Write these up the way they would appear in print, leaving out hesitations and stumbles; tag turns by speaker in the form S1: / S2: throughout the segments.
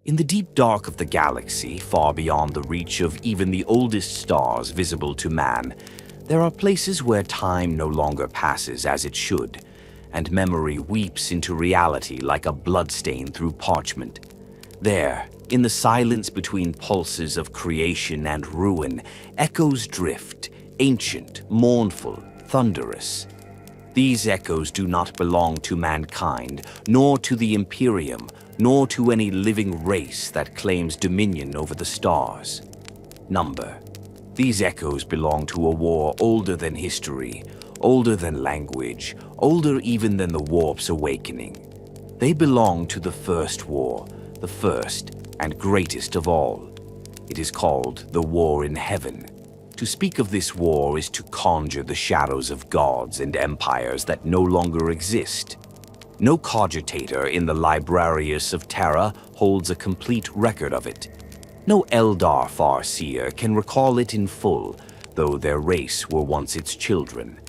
S1: In the deep dark of the galaxy, far beyond the reach of even the oldest stars visible to man, there are places where time no longer passes as it should, and memory weeps into reality like a bloodstain through parchment. There, in the silence between pulses of creation and ruin, echoes drift, ancient, mournful, thunderous. These echoes do not belong to mankind, nor to the Imperium, nor to any living race that claims dominion over the stars. Number. These echoes belong to a war older than history, older than language, older even than the warp's awakening. They belong to the first war, the first and greatest of all. It is called the War in Heaven. To speak of this war is to conjure the shadows of gods and empires that no longer exist. No cogitator in the Librarius of Terra holds a complete record of it. No Eldar farseer can recall it in full, though their race were once its children.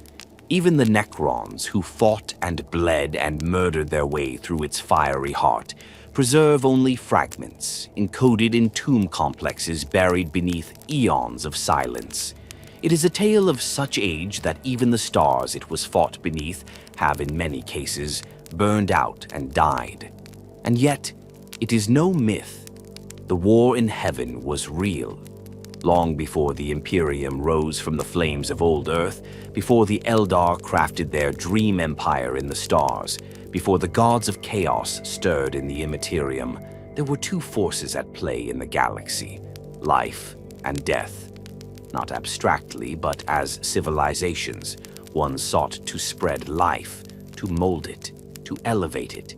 S1: Even the Necrons, who fought and bled and murdered their way through its fiery heart, preserve only fragments, encoded in tomb complexes buried beneath eons of silence. It is a tale of such age that even the stars it was fought beneath have, in many cases, burned out and died. And yet, it is no myth. The war in heaven was real. Long before the Imperium rose from the flames of old Earth, before the Eldar crafted their dream empire in the stars, before the gods of chaos stirred in the immaterium, there were two forces at play in the galaxy: life and death. Not abstractly, but as civilizations, one sought to spread life, to mold it, to elevate it.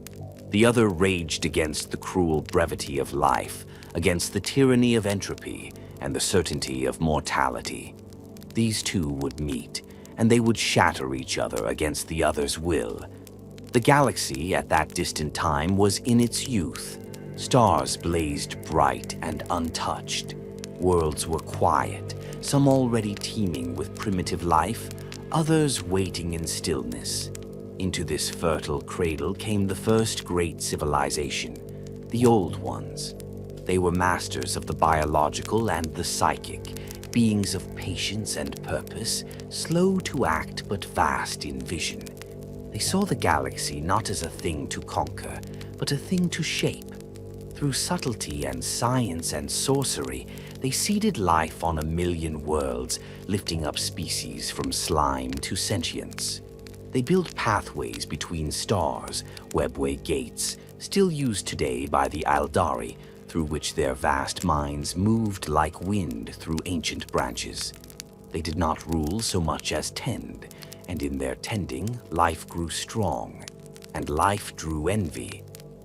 S1: The other raged against the cruel brevity of life, against the tyranny of entropy and the certainty of mortality. These two would meet, and they would shatter each other against the other's will. The galaxy at that distant time was in its youth. Stars blazed bright and untouched. Worlds were quiet, some already teeming with primitive life, others waiting in stillness. Into this fertile cradle came the first great civilization, the Old Ones. They were masters of the biological and the psychic, beings of patience and purpose, slow to act but vast in vision. They saw the galaxy not as a thing to conquer, but a thing to shape. Through subtlety and science and sorcery, they seeded life on 1,000,000 worlds, lifting up species from slime to sentience. They built pathways between stars, webway gates, still used today by the aeldari, through which their vast minds moved like wind through ancient branches. They did not rule so much as tend, and in their tending, life grew strong, and life drew envy.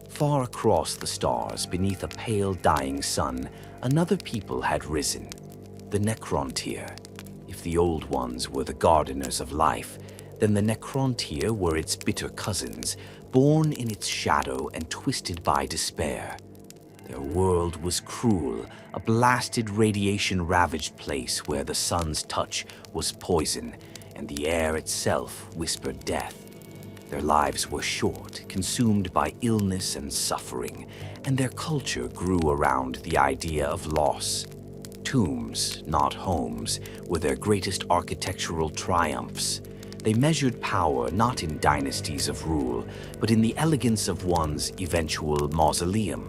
S1: Far across the stars, beneath a pale dying sun, another people had risen, the Necrontyr. If the Old Ones were the gardeners of life, then the Necrontyr were its bitter cousins, born in its shadow and twisted by despair. Their world was cruel, a blasted radiation-ravaged place where the sun's touch was poison, and the air itself whispered death. Their lives were short, consumed by illness and suffering, and their culture grew around the idea of loss. Tombs, not homes, were their greatest architectural triumphs. They measured power not in dynasties of rule, but in the elegance of one's eventual mausoleum.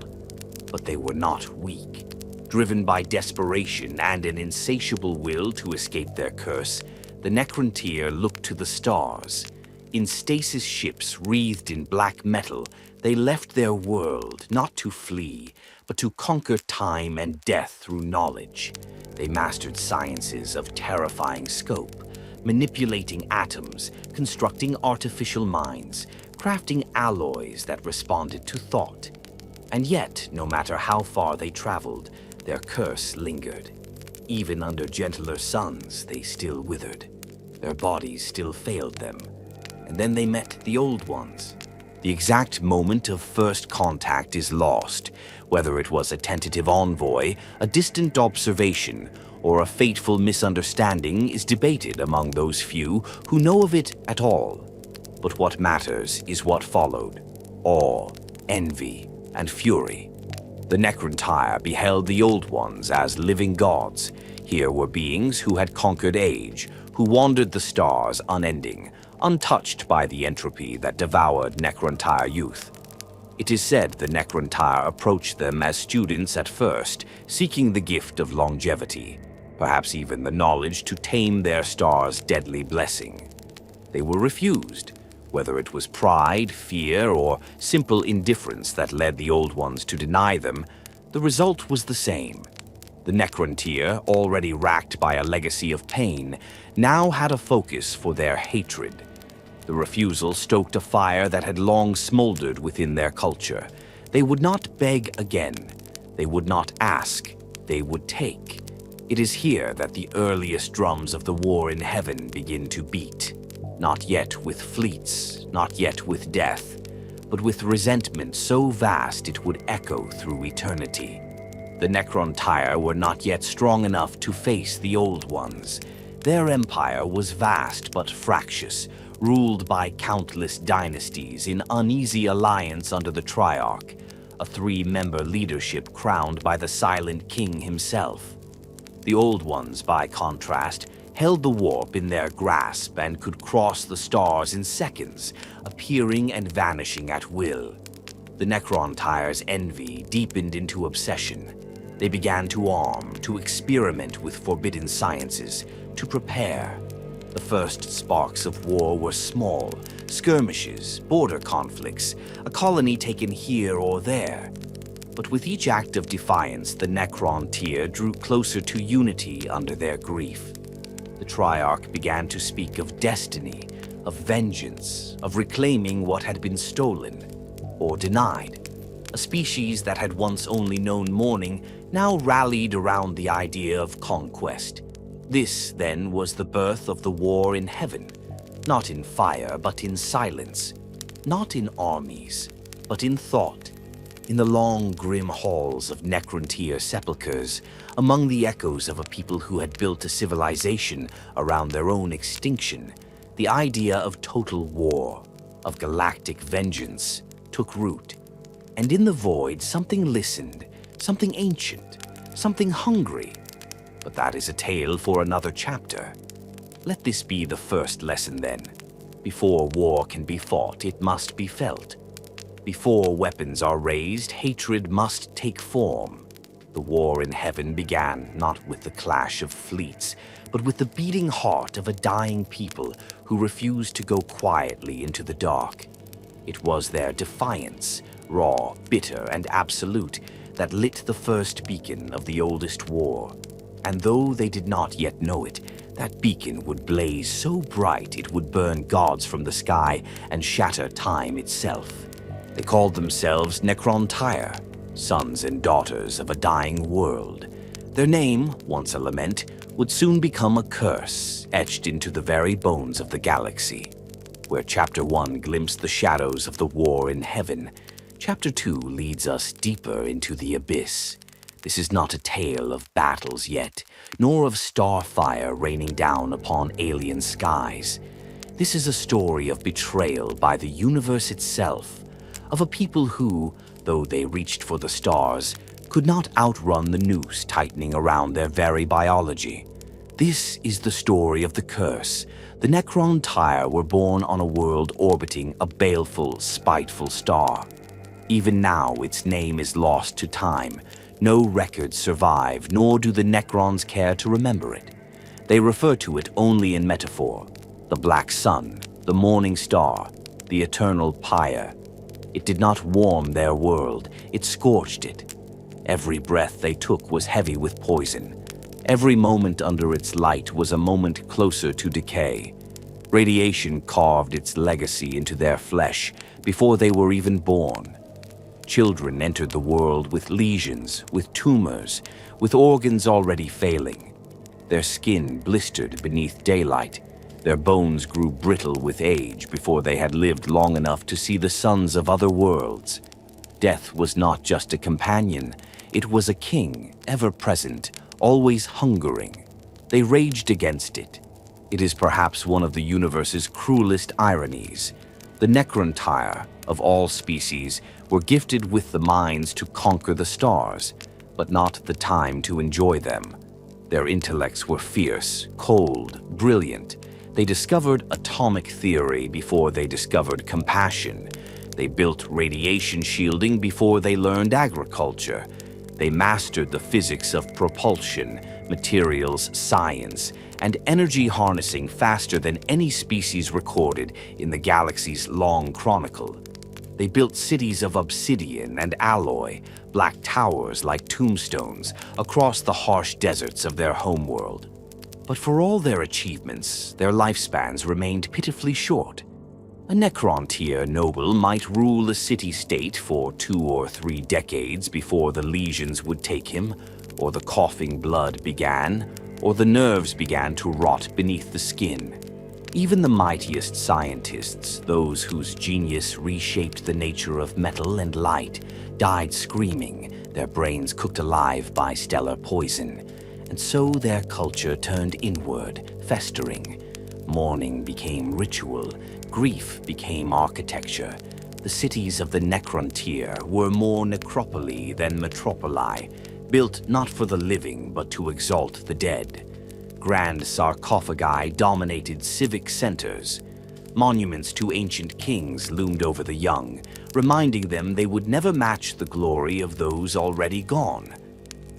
S1: But they were not weak. Driven by desperation and an insatiable will to escape their curse, the Necrontyr looked to the stars. In stasis ships wreathed in black metal, they left their world not to flee, but to conquer time and death through knowledge. They mastered sciences of terrifying scope, manipulating atoms, constructing artificial minds, crafting alloys that responded to thought. And yet, no matter how far they traveled, their curse lingered. Even under gentler suns, they still withered. Their bodies still failed them. And then they met the Old Ones. The exact moment of first contact is lost, whether it was a tentative envoy, a distant observation, or a fateful misunderstanding is debated among those few who know of it at all. But what matters is what followed: awe, envy, and fury. The Necrontyr beheld the Old Ones as living gods. Here were beings who had conquered age, who wandered the stars unending, untouched by the entropy that devoured Necrontyr youth. It is said the Necrontyr approached them as students at first, seeking the gift of longevity, perhaps even the knowledge to tame their star's deadly blessing. They were refused, whether it was pride, fear, or simple indifference that led the Old Ones to deny them. The result was the same. The Necrontyr, already racked by a legacy of pain, now had a focus for their hatred. The refusal stoked a fire that had long smoldered within their culture. They would not beg again. They would not ask. They would take. It is here that the earliest drums of the war in heaven begin to beat. Not yet with fleets, not yet with death, but with resentment so vast it would echo through eternity. The Necrontyr were not yet strong enough to face the Old Ones. Their empire was vast but fractious, ruled by countless dynasties in uneasy alliance under the Triarch, a three-member leadership crowned by the Silent King himself. The Old Ones, by contrast, held the warp in their grasp and could cross the stars in seconds, appearing and vanishing at will. The Necrontyr's envy deepened into obsession. They began to arm, to experiment with forbidden sciences, to prepare. The first sparks of war were small, skirmishes, border conflicts, a colony taken here or there. But with each act of defiance, the Necrontyr drew closer to unity under their grief. The Triarch began to speak of destiny, of vengeance, of reclaiming what had been stolen or denied. A species that had once only known mourning now rallied around the idea of conquest. This, then, was the birth of the war in heaven, not in fire, but in silence, not in armies, but in thought, in the long, grim halls of Necrontyr sepulchres, among the echoes of a people who had built a civilization around their own extinction. The idea of total war, of galactic vengeance, took root. And in the void, something listened, something ancient, something hungry. But that is a tale for another chapter. Let this be the first lesson, then. Before war can be fought, it must be felt. Before weapons are raised, hatred must take form. The war in heaven began not with the clash of fleets, but with the beating heart of a dying people who refused to go quietly into the dark. It was their defiance, raw, bitter, and absolute, that lit the first beacon of the oldest war. And though they did not yet know it, that beacon would blaze so bright it would burn gods from the sky and shatter time itself. They called themselves Necrontyr, sons and daughters of a dying world. Their name, once a lament, would soon become a curse, etched into the very bones of the galaxy. Where Chapter 1 glimpsed the shadows of the war in heaven, Chapter 2 leads us deeper into the abyss. This is not a tale of battles yet, nor of starfire raining down upon alien skies. This is a story of betrayal by the universe itself, of a people who, though they reached for the stars, could not outrun the noose tightening around their very biology. This is the story of the curse. The Necrontyr were born on a world orbiting a baleful, spiteful star. Even now, its name is lost to time. No records survive, nor do the Necrons care to remember it. They refer to it only in metaphor. The black sun, the morning star, the eternal pyre. It did not warm their world, it scorched it. Every breath they took was heavy with poison. Every moment under its light was a moment closer to decay. Radiation carved its legacy into their flesh before they were even born. Children entered the world with lesions, with tumors, with organs already failing. Their skin blistered beneath daylight. Their bones grew brittle with age before they had lived long enough to see the suns of other worlds. Death was not just a companion, it was a king, ever present, always hungering. They raged against it. It is perhaps one of the universe's cruelest ironies. The Necrontyr, of all species, were gifted with the minds to conquer the stars, but not the time to enjoy them. Their intellects were fierce, cold, brilliant. They discovered atomic theory before they discovered compassion. They built radiation shielding before they learned agriculture. They mastered the physics of propulsion, materials science, and energy harnessing faster than any species recorded in the galaxy's long chronicle. They built cities of obsidian and alloy, black towers like tombstones, across the harsh deserts of their homeworld. But for all their achievements, their lifespans remained pitifully short. A Necrontyr noble might rule a city-state for 2 or 3 decades before the lesions would take him, or the coughing blood began, or the nerves began to rot beneath the skin. Even the mightiest scientists, those whose genius reshaped the nature of metal and light, died screaming, their brains cooked alive by stellar poison. And so their culture turned inward, festering. Mourning became ritual, grief became architecture. The cities of the Necrontyr were more necropoli than metropoli, built not for the living but to exalt the dead. Grand sarcophagi dominated civic centers. Monuments to ancient kings loomed over the young, reminding them they would never match the glory of those already gone.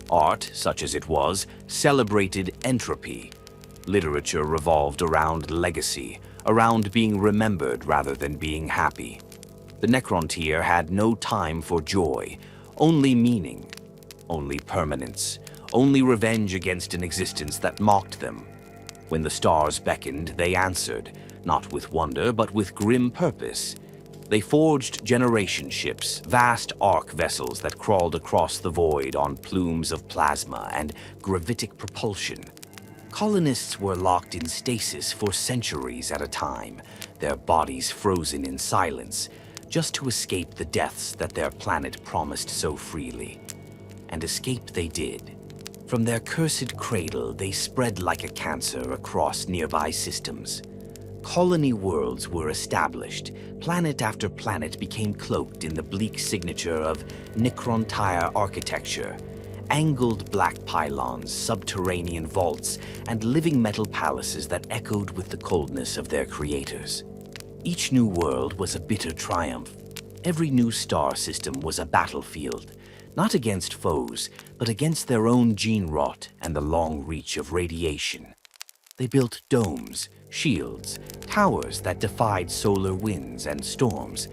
S1: Art, such as it was, celebrated entropy. Literature revolved around legacy, around being remembered rather than being happy. The Necrontyr had no time for joy, only meaning, only permanence, only revenge against an existence that mocked them. When the stars beckoned, they answered, not with wonder but with grim purpose. They forged generation ships, vast arc vessels that crawled across the void on plumes of plasma and gravitic propulsion. Colonists were locked in stasis for centuries at a time, their bodies frozen in silence, just to escape the deaths that their planet promised so freely. And escape they did. From their cursed cradle, they spread like a cancer across nearby systems. Colony worlds were established. Planet after planet became cloaked in the bleak signature of Necrontyr architecture. Angled black pylons, subterranean vaults, and living metal palaces that echoed with the coldness of their creators. Each new world was a bitter triumph. Every new star system was a battlefield, not against foes, but against their own gene rot and the long reach of radiation. They built domes, shields, towers that defied solar winds and storms,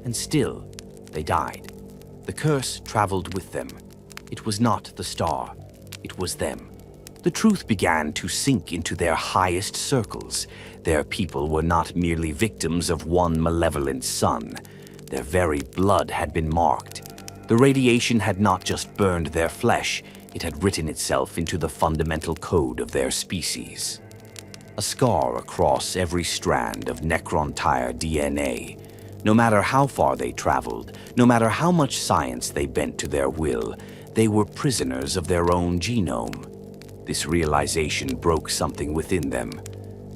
S1: and still they died. The curse traveled with them. It was not the star, it was them. The truth began to sink into their highest circles. Their people were not merely victims of one malevolent sun. Their very blood had been marked. The radiation had not just burned their flesh, it had written itself into the fundamental code of their species. A scar across every strand of Necrontyr DNA. No matter how far they traveled, no matter how much science they bent to their will, they were prisoners of their own genome. This realization broke something within them.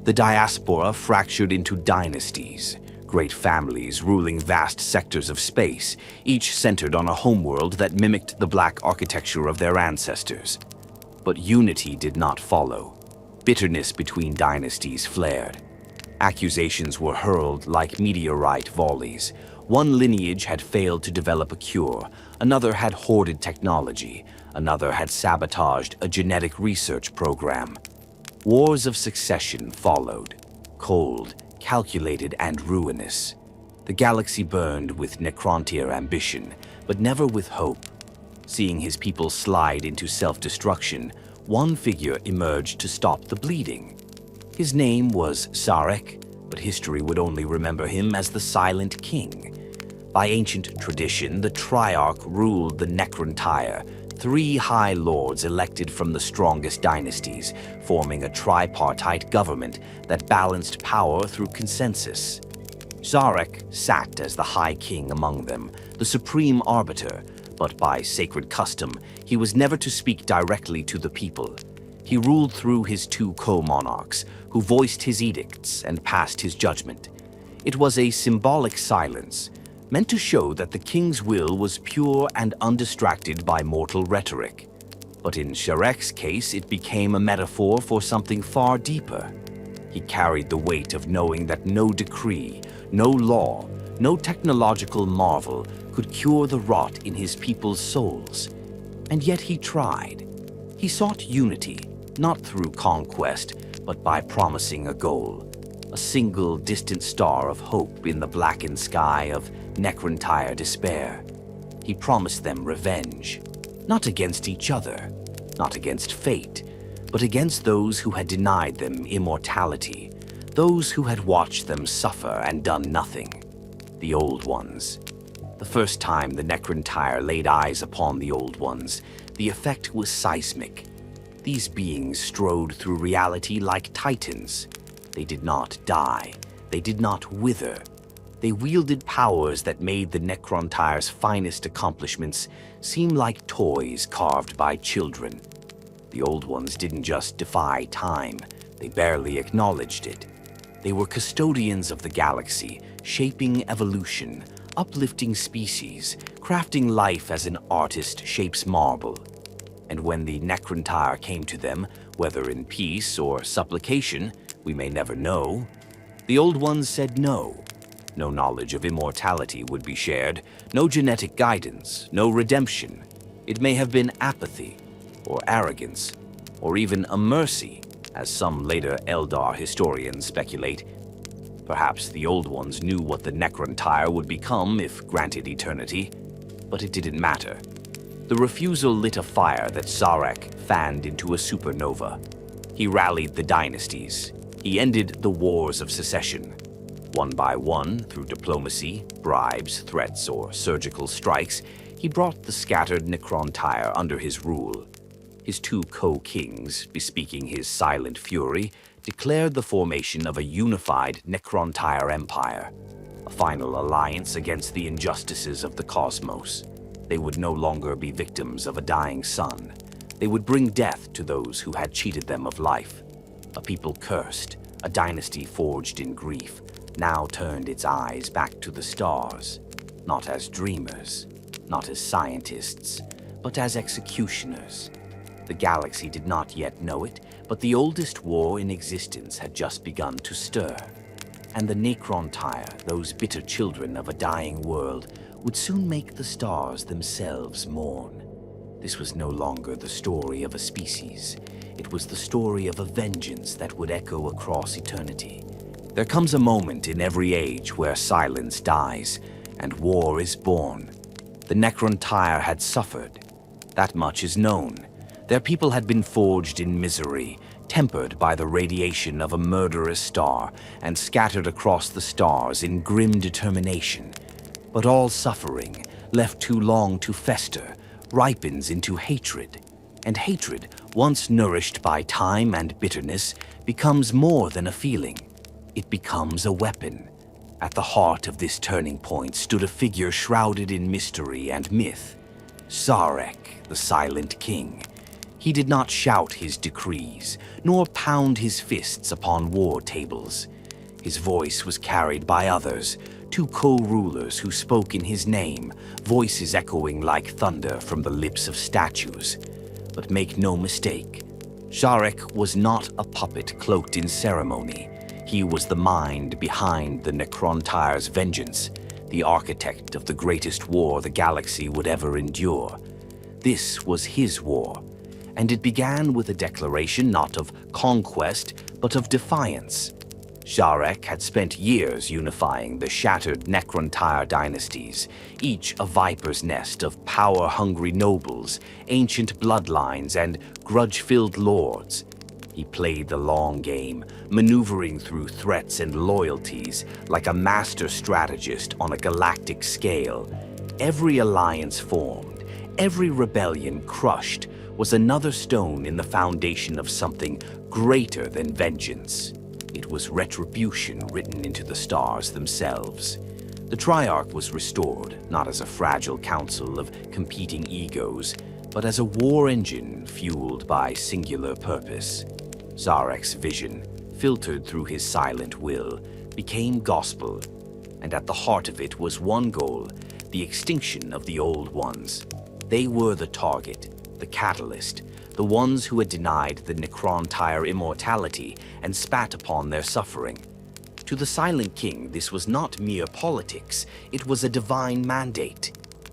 S1: The diaspora fractured into dynasties, great families ruling vast sectors of space, each centered on a homeworld that mimicked the black architecture of their ancestors. But unity did not follow. Bitterness between dynasties flared. Accusations were hurled like meteorite volleys. One lineage had failed to develop a cure, another had hoarded technology, another had sabotaged a genetic research program. Wars of succession followed, cold, calculated, and ruinous. The galaxy burned with Necrontyr ambition, but never with hope. Seeing his people slide into self-destruction, one figure emerged to stop the bleeding. His name was Sarek, but history would only remember him as the Silent King. By ancient tradition, the Triarch ruled the Necrontyr, 3 high lords elected from the strongest dynasties, forming a tripartite government that balanced power through consensus. Sarek sat as the High King among them, the supreme arbiter, but by sacred custom, he was never to speak directly to the people. He ruled through his 2 co-monarchs, who voiced his edicts and passed his judgment. It was a symbolic silence, meant to show that the king's will was pure and undistracted by mortal rhetoric. But in Sharek's case, it became a metaphor for something far deeper. He carried the weight of knowing that no decree, no law, no technological marvel could cure the rot in his people's souls. And yet he tried. He sought unity, not through conquest, but by promising a goal. A single distant star of hope in the blackened sky of Necrontyr despair. He promised them revenge, not against each other, not against fate, but against those who had denied them immortality, those who had watched them suffer and done nothing. The Old Ones. The first time the Necrontyr laid eyes upon the Old Ones, the effect was seismic. These beings strode through reality like titans. They did not die. They did not wither. They wielded powers that made the Necrontyr's finest accomplishments seem like toys carved by children. The Old Ones didn't just defy time, they barely acknowledged it. They were custodians of the galaxy, shaping evolution, uplifting species, crafting life as an artist shapes marble. And when the Necrontyr came to them, whether in peace or supplication, we may never know, the Old Ones said no. No knowledge of immortality would be shared, no genetic guidance, no redemption. It may have been apathy, or arrogance, or even a mercy, as some later Eldar historians speculate. Perhaps the Old Ones knew what the Necrontyr would become if granted eternity, but it didn't matter. The refusal lit a fire that Sharek fanned into a supernova. He rallied the dynasties. He ended the wars of secession. One by one, through diplomacy, bribes, threats, or surgical strikes, he brought the scattered Necrontyr under his rule. His two co-kings, bespeaking his silent fury, declared the formation of a unified Necrontyr Empire, a final alliance against the injustices of the cosmos. They would no longer be victims of a dying sun. They would bring death to those who had cheated them of life. A people cursed, a dynasty forged in grief, now turned its eyes back to the stars, not as dreamers, not as scientists, but as executioners. The galaxy did not yet know it, but the oldest war in existence had just begun to stir. And the Necrontyr, those bitter children of a dying world, would soon make the stars themselves mourn. This was no longer the story of a species. It was the story of a vengeance that would echo across eternity. There comes a moment in every age where silence dies and war is born. The Necrontyr had suffered. That much is known. Their people had been forged in misery, tempered by the radiation of a murderous star, and scattered across the stars in grim determination. But all suffering, left too long to fester, ripens into hatred. And hatred, once nourished by time and bitterness, becomes more than a feeling. It becomes a weapon. At the heart of this turning point stood a figure shrouded in mystery and myth. Sharek, the Silent King. He did not shout his decrees, nor pound his fists upon war tables. His voice was carried by others, two co-rulers who spoke in his name, voices echoing like thunder from the lips of statues. But make no mistake, Sharek was not a puppet cloaked in ceremony. He was the mind behind the Necrontyr's vengeance, the architect of the greatest war the galaxy would ever endure. This was his war, and it began with a declaration not of conquest, but of defiance. Sharek had spent years unifying the shattered Necrontyr dynasties, each a viper's nest of power-hungry nobles, ancient bloodlines, and grudge-filled lords. He played the long game, maneuvering through threats and loyalties like a master strategist on a galactic scale. Every alliance formed, every rebellion crushed, was another stone in the foundation of something greater than vengeance. It was retribution written into the stars themselves. The Triarch was restored, not as a fragile council of competing egos, but as a war engine fueled by singular purpose. Szarek's vision, filtered through his silent will, became gospel, and at the heart of it was one goal: the extinction of the Old Ones. They were the target, the catalyst, the ones who had denied the Necrontyr immortality and spat upon their suffering. To the Silent King, this was not mere politics, it was a divine mandate.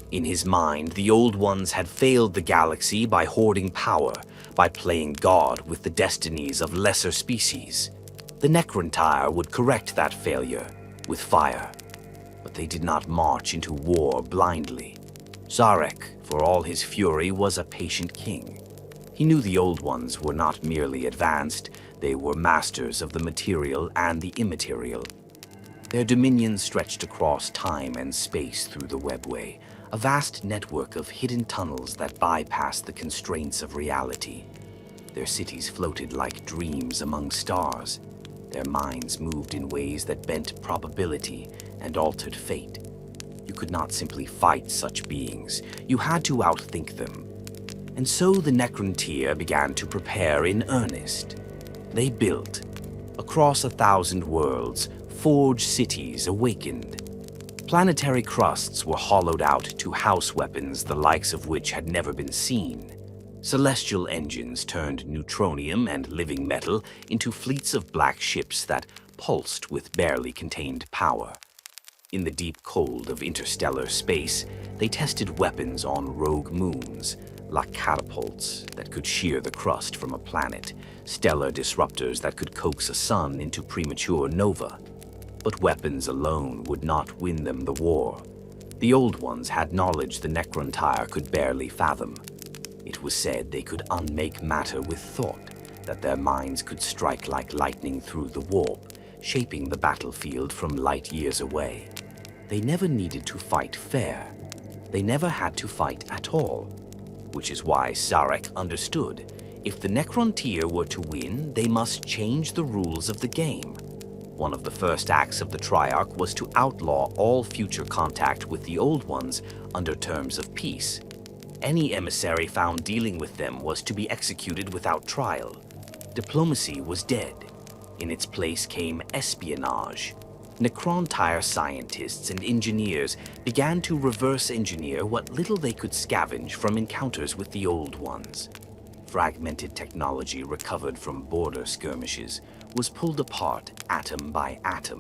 S1: In his mind, the Old Ones had failed the galaxy by hoarding power, by playing God with the destinies of lesser species. The Necrontyr would correct that failure with fire. But they did not march into war blindly. Zarek, for all his fury, was a patient king. He knew the Old Ones were not merely advanced, they were masters of the material and the immaterial. Their dominion stretched across time and space through the webway, a vast network of hidden tunnels that bypassed the constraints of reality. Their cities floated like dreams among stars. Their minds moved in ways that bent probability and altered fate. You could not simply fight such beings, you had to outthink them. And so the Necrontyr began to prepare in earnest. They built. Across 1,000 worlds, forged cities awakened. Planetary crusts were hollowed out to house weapons the likes of which had never been seen. Celestial engines turned neutronium and living metal into fleets of black ships that pulsed with barely contained power. In the deep cold of interstellar space, they tested weapons on rogue moons, like catapults that could shear the crust from a planet, stellar disruptors that could coax a sun into premature nova. But weapons alone would not win them the war. The Old Ones had knowledge the Necrontyr could barely fathom. It was said they could unmake matter with thought, that their minds could strike like lightning through the warp, shaping the battlefield from light years away. They never needed to fight fair. They never had to fight at all. Which is why Zarek understood. If the Necrontyr were to win, they must change the rules of the game. One of the first acts of the Triarch was to outlaw all future contact with the Old Ones under terms of peace. Any emissary found dealing with them was to be executed without trial. Diplomacy was dead. In its place came espionage. Necrontyr scientists and engineers began to reverse engineer what little they could scavenge from encounters with the Old Ones. Fragmented technology recovered from border skirmishes was pulled apart atom by atom.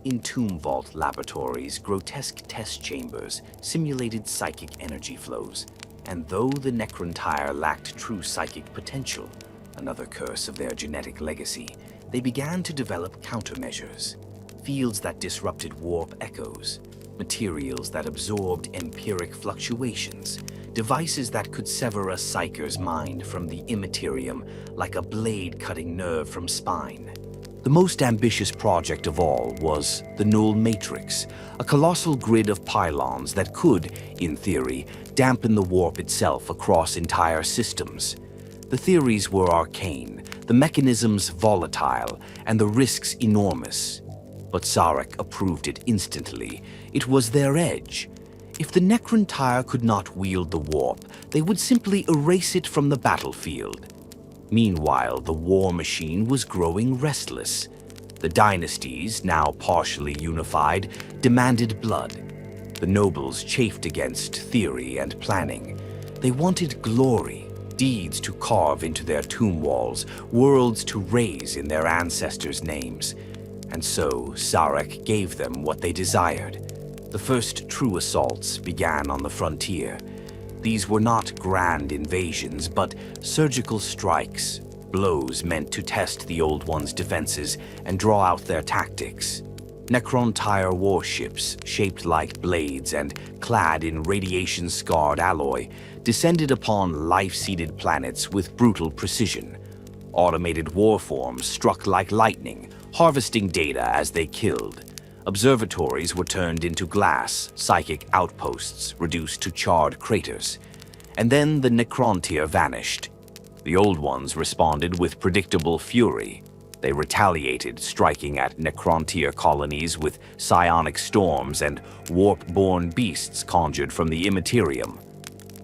S1: In tomb vault laboratories, grotesque test chambers simulated psychic energy flows, and though the Necrontyr lacked true psychic potential, another curse of their genetic legacy, they began to develop countermeasures. Fields that disrupted warp echoes, materials that absorbed empiric fluctuations, devices that could sever a psyker's mind from the immaterium like a blade cutting nerve from spine. The most ambitious project of all was the Null Matrix, a colossal grid of pylons that could, in theory, dampen the warp itself across entire systems. The theories were arcane, the mechanisms volatile, and the risks enormous. But Zarek approved it instantly. It was their edge. If the Necrontyr could not wield the warp, they would simply erase it from the battlefield. Meanwhile, the war machine was growing restless. The dynasties, now partially unified, demanded blood. The nobles chafed against theory and planning. They wanted glory, deeds to carve into their tomb walls, worlds to raise in their ancestors' names. And so Zarek gave them what they desired. The first true assaults began on the frontier. These were not grand invasions, but surgical strikes, blows meant to test the Old Ones' defenses and draw out their tactics. Necrontyr warships, shaped like blades and clad in radiation-scarred alloy, descended upon life-seeded planets with brutal precision. Automated warforms struck like lightning, harvesting data as they killed. Observatories were turned into glass, psychic outposts reduced to charred craters. And then the Necrontyr vanished. The Old Ones responded with predictable fury. They retaliated, striking at Necrontyr colonies with psionic storms and warp-born beasts conjured from the immaterium.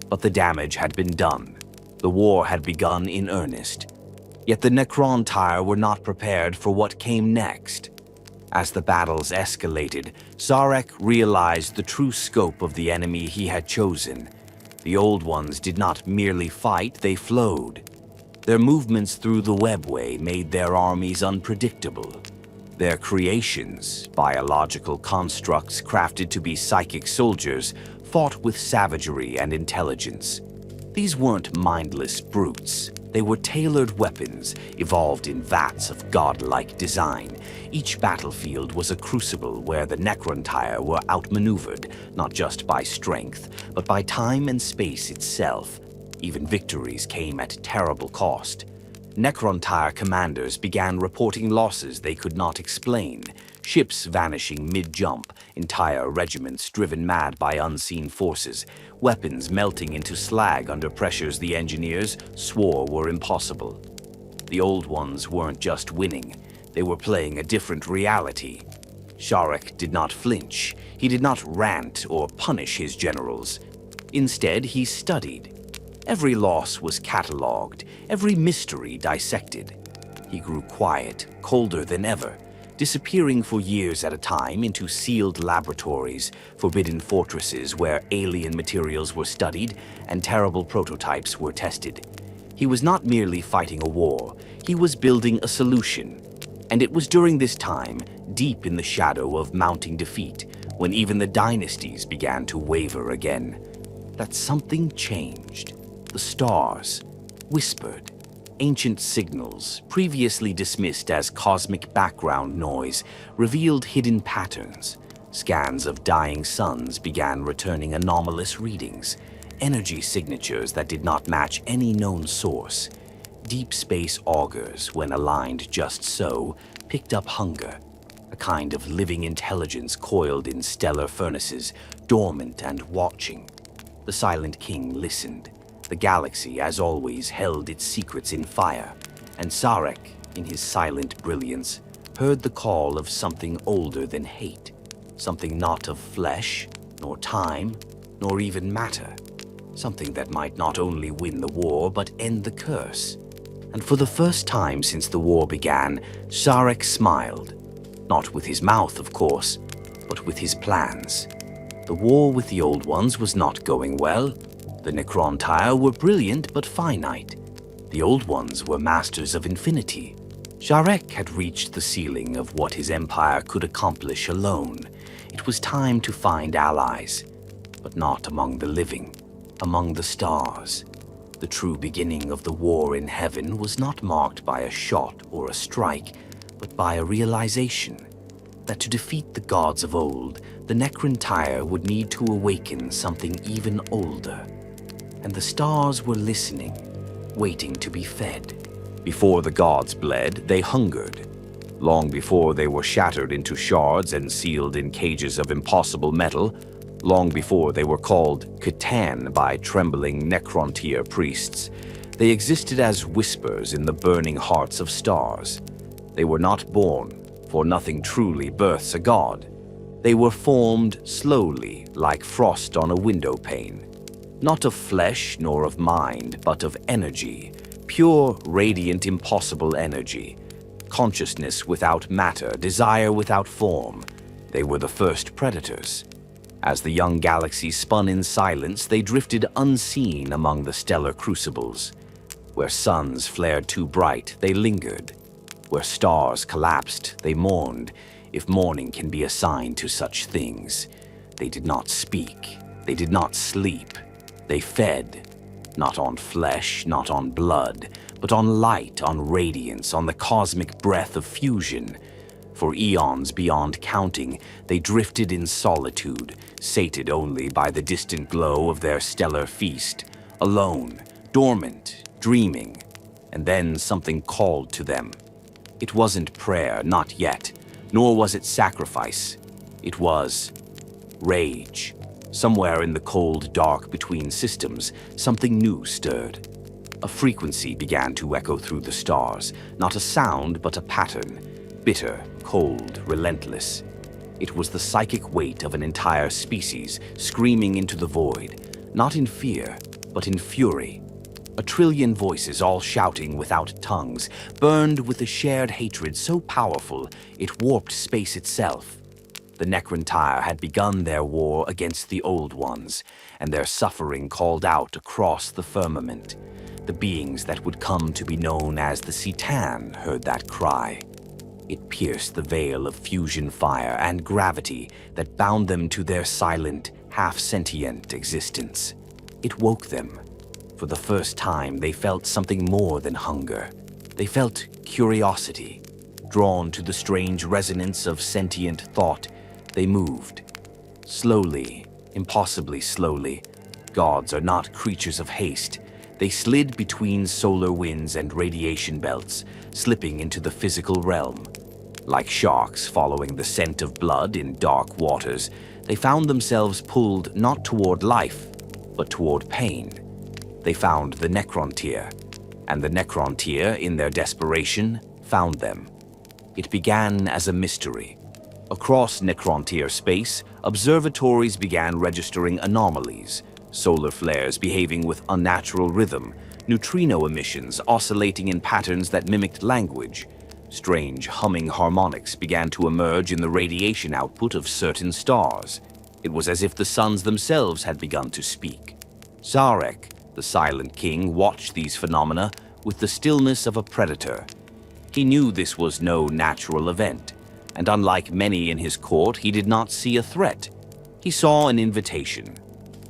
S1: But the damage had been done. The war had begun in earnest. Yet the Necrontyr were not prepared for what came next. As the battles escalated, Zarek realized the true scope of the enemy he had chosen. The Old Ones did not merely fight, they flowed. Their movements through the webway made their armies unpredictable. Their creations, biological constructs crafted to be psychic soldiers, fought with savagery and intelligence. These weren't mindless brutes. They were tailored weapons, evolved in vats of godlike design. Each battlefield was a crucible where the Necrontyr were outmaneuvered, not just by strength, but by time and space itself. Even victories came at terrible cost. Necrontyr commanders began reporting losses they could not explain. Ships vanishing mid-jump, entire regiments driven mad by unseen forces, weapons melting into slag under pressures the engineers swore were impossible. The Old Ones weren't just winning, they were playing a different reality. Zarek did not flinch, he did not rant or punish his generals. Instead, he studied. Every loss was catalogued, every mystery dissected. He grew quiet, colder than ever, disappearing for years at a time into sealed laboratories, forbidden fortresses where alien materials were studied and terrible prototypes were tested. He was not merely fighting a war, he was building a solution. And it was during this time, deep in the shadow of mounting defeat, when even the dynasties began to waver again, that something changed. The stars whispered. Ancient signals, previously dismissed as cosmic background noise, revealed hidden patterns. Scans of dying suns began returning anomalous readings, energy signatures that did not match any known source. Deep space augurs, when aligned just so, picked up hunger, a kind of living intelligence coiled in stellar furnaces, dormant and watching. The Silent King listened. The galaxy, as always, held its secrets in fire, and Zarek, in his silent brilliance, heard the call of something older than hate, something not of flesh, nor time, nor even matter, something that might not only win the war, but end the curse. And for the first time since the war began, Zarek smiled, not with his mouth, of course, but with his plans. The war with the Old Ones was not going well. The Necrontyr were brilliant but finite. The Old Ones were masters of infinity. Zarek had reached the ceiling of what his empire could accomplish alone. It was time to find allies, but not among the living, among the stars. The true beginning of the war in heaven was not marked by a shot or a strike, but by a realization that to defeat the gods of old, the Necrontyr would need to awaken something even older. And the stars were listening, waiting to be fed. Before the gods bled, they hungered. Long before they were shattered into shards and sealed in cages of impossible metal, long before they were called Catan by trembling Necrontyr priests, they existed as whispers in the burning hearts of stars. They were not born, for nothing truly births a god. They were formed slowly, like frost on a window pane. Not of flesh nor of mind, but of energy, pure, radiant, impossible energy. Consciousness without matter, desire without form. They were the first predators. As the young galaxy spun in silence, they drifted unseen among the stellar crucibles. Where suns flared too bright, they lingered. Where stars collapsed, they mourned, if mourning can be assigned to such things. They did not speak. They did not sleep. They fed, not on flesh, not on blood, but on light, on radiance, on the cosmic breath of fusion. For eons beyond counting, they drifted in solitude, sated only by the distant glow of their stellar feast, alone, dormant, dreaming. And then something called to them. It wasn't prayer, not yet, nor was it sacrifice. It was rage. Somewhere in the cold dark between systems, something new stirred. A frequency began to echo through the stars, not a sound but a pattern, bitter, cold, relentless. It was the psychic weight of an entire species screaming into the void, not in fear, but in fury. A trillion voices, all shouting without tongues, burned with a shared hatred so powerful it warped space itself. The Necrontyr had begun their war against the Old Ones, and their suffering called out across the firmament. The beings that would come to be known as the Citan heard that cry. It pierced the veil of fusion fire and gravity that bound them to their silent, half-sentient existence. It woke them. For the first time, they felt something more than hunger. They felt curiosity. Drawn to the strange resonance of sentient thought, they moved. Slowly, impossibly slowly. Gods are not creatures of haste. They slid between solar winds and radiation belts, slipping into the physical realm. Like sharks following the scent of blood in dark waters, they found themselves pulled not toward life, but toward pain. They found the Necrontyr, and the Necrontyr, in their desperation, found them. It began as a mystery. Across Necrontyr space, observatories began registering anomalies, solar flares behaving with unnatural rhythm, neutrino emissions oscillating in patterns that mimicked language. Strange humming harmonics began to emerge in the radiation output of certain stars. It was as if the suns themselves had begun to speak. Zarek, the Silent King, watched these phenomena with the stillness of a predator. He knew this was no natural event, and unlike many in his court, he did not see a threat. He saw an invitation.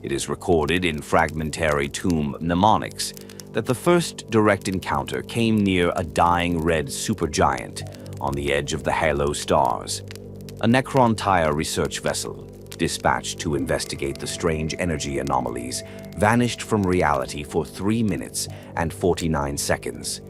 S1: It is recorded in fragmentary tomb mnemonics that the first direct encounter came near a dying red supergiant on the edge of the halo stars. A Necrontyr research vessel, dispatched to investigate the strange energy anomalies, vanished from reality for 3 minutes and 49 seconds.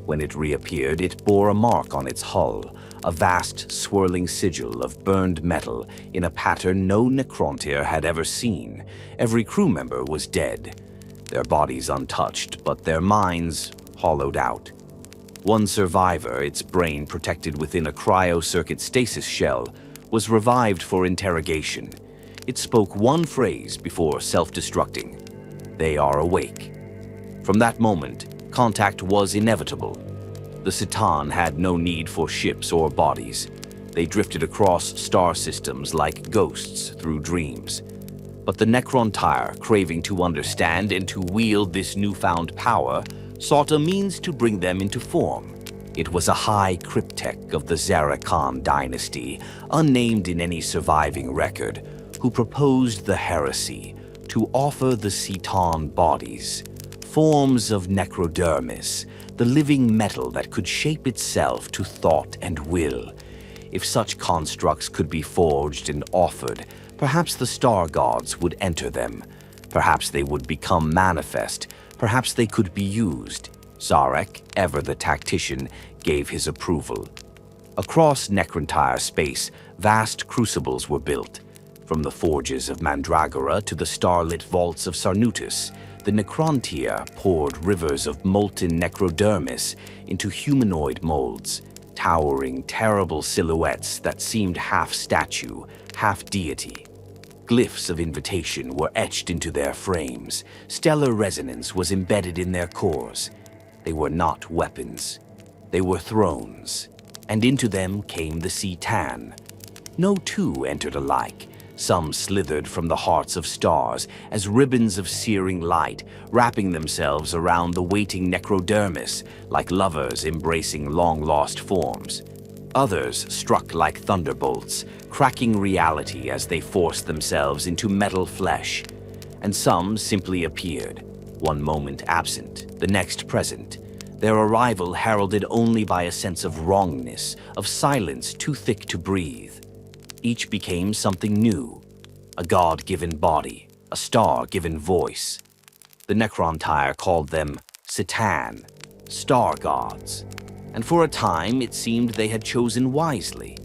S1: When it reappeared, it bore a mark on its hull, a vast swirling sigil of burned metal in a pattern no Necrontyr had ever seen. Every crew member was dead, their bodies untouched, but their minds hollowed out. One survivor, its brain protected within a cryo-circuit stasis shell, was revived for interrogation. It spoke one phrase before self-destructing. "They are awake." From that moment, contact was inevitable. The Citan had no need for ships or bodies. They drifted across star systems like ghosts through dreams. But the Necrontyr, craving to understand and to wield this newfound power, sought a means to bring them into form. It was a high cryptek of the Zarakan dynasty, unnamed in any surviving record, who proposed the heresy to offer the Citan bodies, forms of necrodermis, the living metal that could shape itself to thought and will. If such constructs could be forged and offered, perhaps the star gods would enter them. Perhaps they would become manifest. Perhaps they could be used. Zarek, ever the tactician, gave his approval. Across Necrontyr space, vast crucibles were built. From the forges of Mandragora to the starlit vaults of Sarnutis, the Necrontyr poured rivers of molten necrodermis into humanoid molds, towering, terrible silhouettes that seemed half statue, half deity. Glyphs of invitation were etched into their frames. Stellar resonance was embedded in their cores. They were not weapons. They were thrones. And into them came the Citan. No two entered alike. Some slithered from the hearts of stars as ribbons of searing light, wrapping themselves around the waiting necrodermis like lovers embracing long-lost forms. Others struck like thunderbolts, cracking reality as they forced themselves into metal flesh. And some simply appeared, one moment absent, the next present, their arrival heralded only by a sense of wrongness, of silence too thick to breathe. Each became something new, a god-given body, a star-given voice. The Necrontyr called them Citan, star gods, and for a time it seemed they had chosen wisely.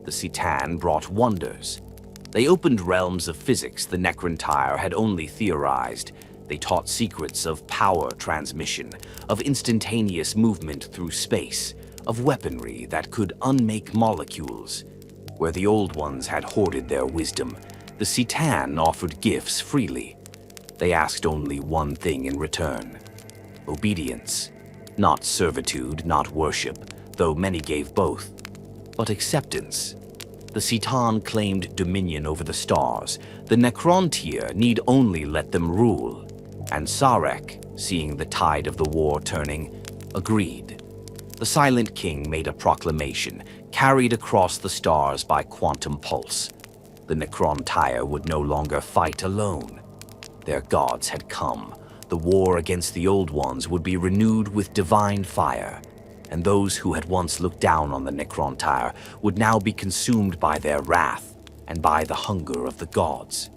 S1: The Citan brought wonders. They opened realms of physics the Necrontyr had only theorized. They taught secrets of power transmission, of instantaneous movement through space, of weaponry that could unmake molecules. Where the Old Ones had hoarded their wisdom, the Citan offered gifts freely. They asked only one thing in return: obedience. Not servitude, not worship, though many gave both, but acceptance. The Citan claimed dominion over the stars. The Necrontyr need only let them rule. And Sarek, seeing the tide of the war turning, agreed. The Silent King made a proclamation, carried across the stars by quantum pulse. The Necrontyr would no longer fight alone. Their gods had come. The war against the Old Ones would be renewed with divine fire, and those who had once looked down on the Necrontyr would now be consumed by their wrath and by the hunger of the gods.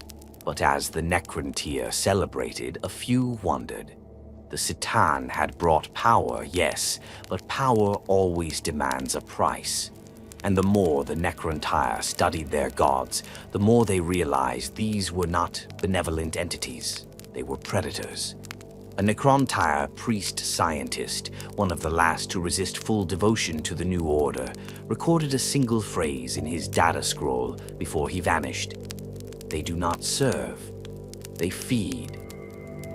S1: But as the Necrontyr celebrated, a few wondered. The Citan had brought power, yes, but power always demands a price. And the more the Necrontyr studied their gods, the more they realized these were not benevolent entities. They were predators. A Necrontyr priest-scientist, one of the last to resist full devotion to the New Order, recorded a single phrase in his data scroll before he vanished. They do not serve, they feed.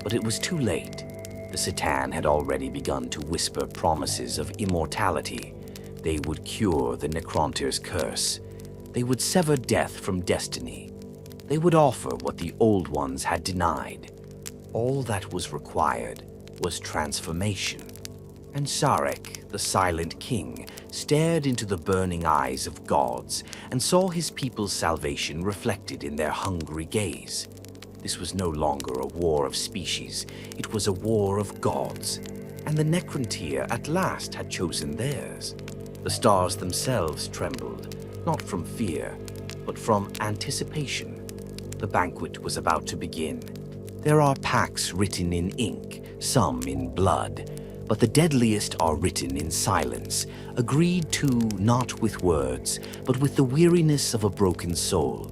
S1: But it was too late. The Citan had already begun to whisper promises of immortality. They would cure the Necrontyr's curse. They would sever death from destiny. They would offer what the Old Ones had denied. All that was required was transformation. And Sarek, the Silent King, stared into the burning eyes of gods and saw his people's salvation reflected in their hungry gaze. This was no longer a war of species, it was a war of gods, and the Necrontyr at last had chosen theirs. The stars themselves trembled, not from fear, but from anticipation. The banquet was about to begin. There are pacts written in ink, some in blood, but the deadliest are written in silence, agreed to not with words, but with the weariness of a broken soul.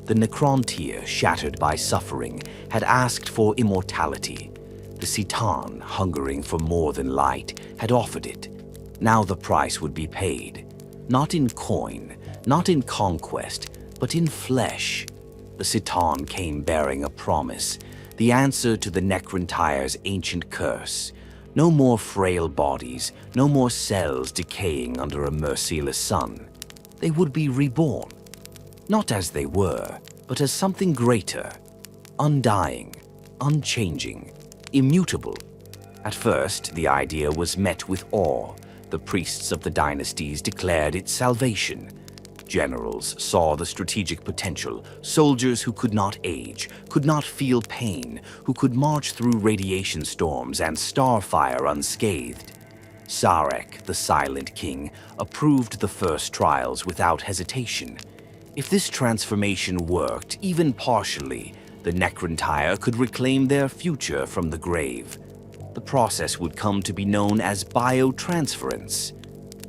S1: The Necrontyr, shattered by suffering, had asked for immortality. The Citan, hungering for more than light, had offered it. Now the price would be paid, not in coin, not in conquest, but in flesh. The Citan came bearing a promise, the answer to the Necrontyr's ancient curse. No more frail bodies, no more cells decaying under a merciless sun. They would be reborn, not as they were, but as something greater, undying, unchanging, immutable. At first, the idea was met with awe. The priests of the dynasties declared its salvation. Generals saw the strategic potential, soldiers who could not age, could not feel pain, who could march through radiation storms and starfire unscathed. Sarek, the Silent King, approved the first trials without hesitation. If this transformation worked, even partially, the Necrontyr could reclaim their future from the grave. The process would come to be known as biotransference.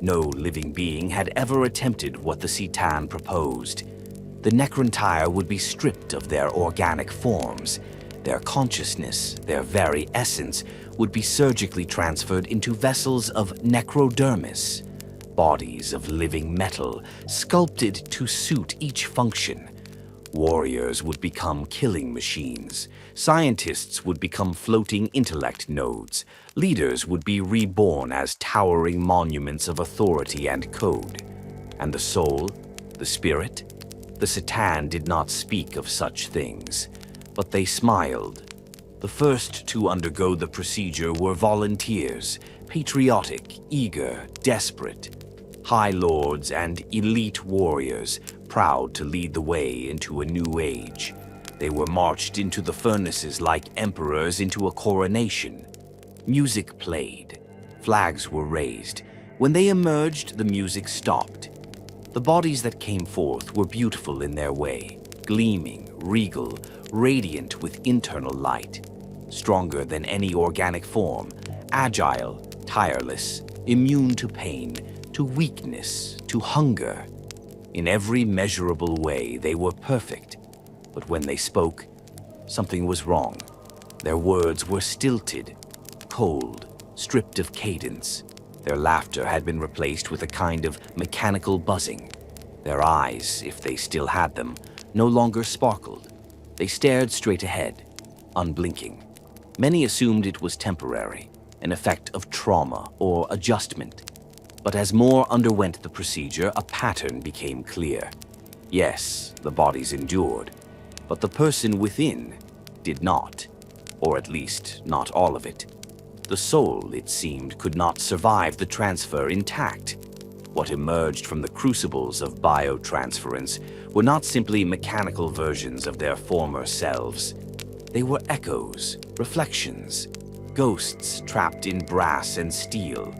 S1: No living being had ever attempted what the Citan proposed. The Necrontyr would be stripped of their organic forms. Their consciousness, their very essence, would be surgically transferred into vessels of necrodermis, bodies of living metal, sculpted to suit each function. Warriors would become killing machines. Scientists would become floating intellect nodes. Leaders would be reborn as towering monuments of authority and code. And the soul, the spirit? The Citan did not speak of such things, but they smiled. The first to undergo the procedure were volunteers, patriotic, eager, desperate. High lords and elite warriors, proud to lead the way into a new age. They were marched into the furnaces like emperors into a coronation. Music played. Flags were raised. When they emerged, the music stopped. The bodies that came forth were beautiful in their way, gleaming, regal, radiant with internal light. Stronger than any organic form, agile, tireless, immune to pain, to weakness, to hunger. In every measurable way, they were perfect. But when they spoke, something was wrong. Their words were stilted, cold, stripped of cadence. Their laughter had been replaced with a kind of mechanical buzzing. Their eyes, if they still had them, no longer sparkled. They stared straight ahead, unblinking. Many assumed it was temporary, an effect of trauma or adjustment. But as more underwent the procedure, a pattern became clear. Yes, the bodies endured, but the person within did not, or at least not all of it. The soul, it seemed, could not survive the transfer intact. What emerged from the crucibles of biotransference were not simply mechanical versions of their former selves. They were echoes, reflections, ghosts trapped in brass and steel.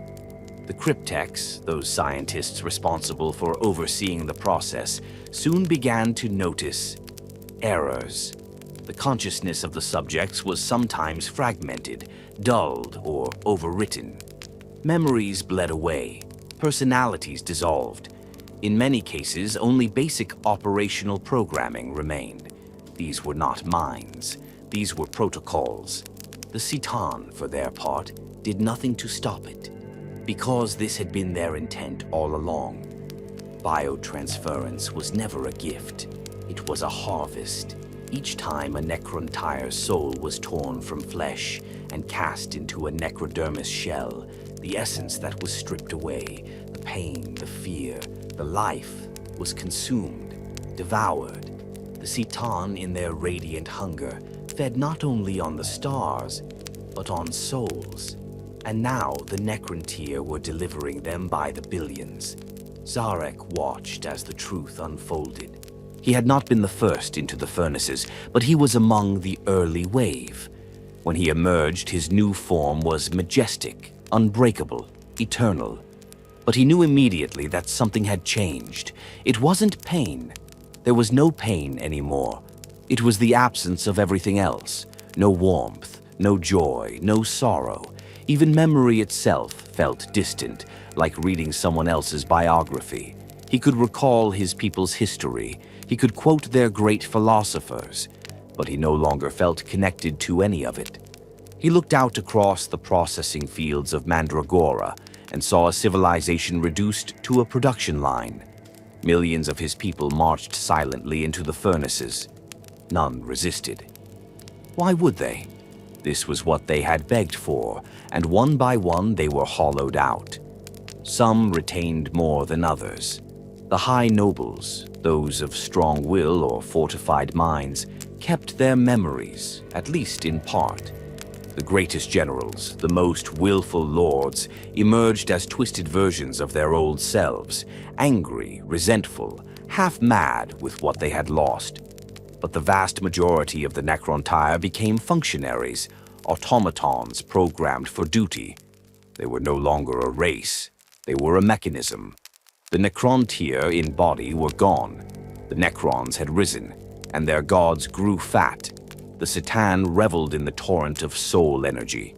S1: The cryptechs, those scientists responsible for overseeing the process, soon began to notice errors. The consciousness of the subjects was sometimes fragmented, dulled, or overwritten. Memories bled away, personalities dissolved. In many cases, only basic operational programming remained. These were not minds. These were protocols. The Citan, for their part, did nothing to stop it, because this had been their intent all along. Biotransference was never a gift. It was a harvest. Each time a Necrontyr's soul was torn from flesh and cast into a necrodermis shell, the essence that was stripped away, the pain, the fear, the life, was consumed, devoured. The Citan, in their radiant hunger, fed not only on the stars, but on souls. And now the Necrontyr were delivering them by the billions. Zarek watched as the truth unfolded. He had not been the first into the furnaces, but he was among the early wave. When he emerged, his new form was majestic, unbreakable, eternal. But he knew immediately that something had changed. It wasn't pain. There was no pain anymore. It was the absence of everything else. No warmth, no joy, no sorrow. Even memory itself felt distant, like reading someone else's biography. He could recall his people's history. He could quote their great philosophers, but he no longer felt connected to any of it. He looked out across the processing fields of Mandragora and saw a civilization reduced to a production line. Millions of his people marched silently into the furnaces. None resisted. Why would they? This was what they had begged for, and one by one they were hollowed out. Some retained more than others. The high nobles, those of strong will or fortified minds, kept their memories, at least in part. The greatest generals, the most willful lords, emerged as twisted versions of their old selves, angry, resentful, half-mad with what they had lost. But the vast majority of the Necrontyr became functionaries, automatons programmed for duty. They were no longer a race. They were a mechanism. The Necrontyr in body were gone. The Necrons had risen, and their gods grew fat. The Citan reveled in the torrent of soul energy.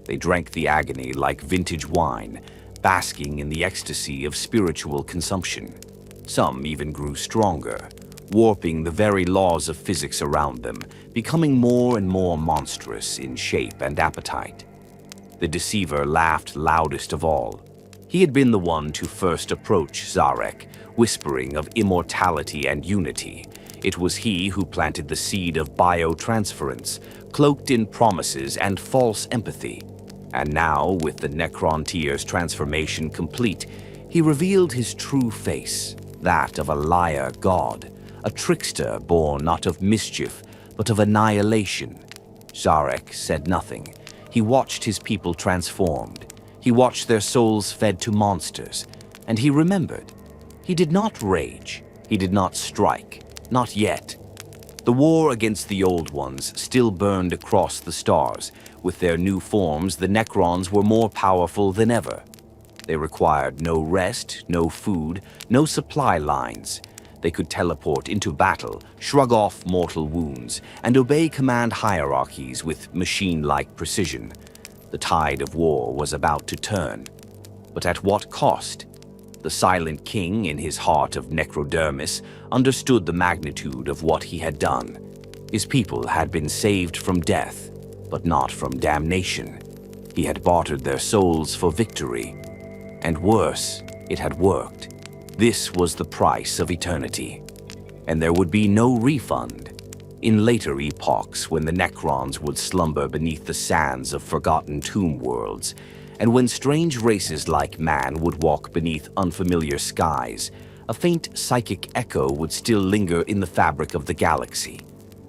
S1: They drank the agony like vintage wine, basking in the ecstasy of spiritual consumption. Some even grew stronger, warping the very laws of physics around them, becoming more and more monstrous in shape and appetite. The deceiver laughed loudest of all. He had been the one to first approach Zarek, whispering of immortality and unity. It was he who planted the seed of biotransference, cloaked in promises and false empathy. And now, with the Necrontyr's transformation complete, he revealed his true face, that of a liar god, a trickster born not of mischief, but of annihilation. Zarek said nothing. He watched his people transformed. He watched their souls fed to monsters, and he remembered. He did not rage. He did not strike. Not yet. The war against the Old Ones still burned across the stars. With their new forms, the Necrons were more powerful than ever. They required no rest, no food, no supply lines. They could teleport into battle, shrug off mortal wounds, and obey command hierarchies with machine-like precision. The tide of war was about to turn. But at what cost? The silent king, in his heart of necrodermis, understood the magnitude of what he had done. His people had been saved from death, but not from damnation. He had bartered their souls for victory. And worse, it had worked. This was the price of eternity. And there would be no refund. In later epochs, when the Necrons would slumber beneath the sands of forgotten tomb worlds, and when strange races like man would walk beneath unfamiliar skies, a faint psychic echo would still linger in the fabric of the galaxy.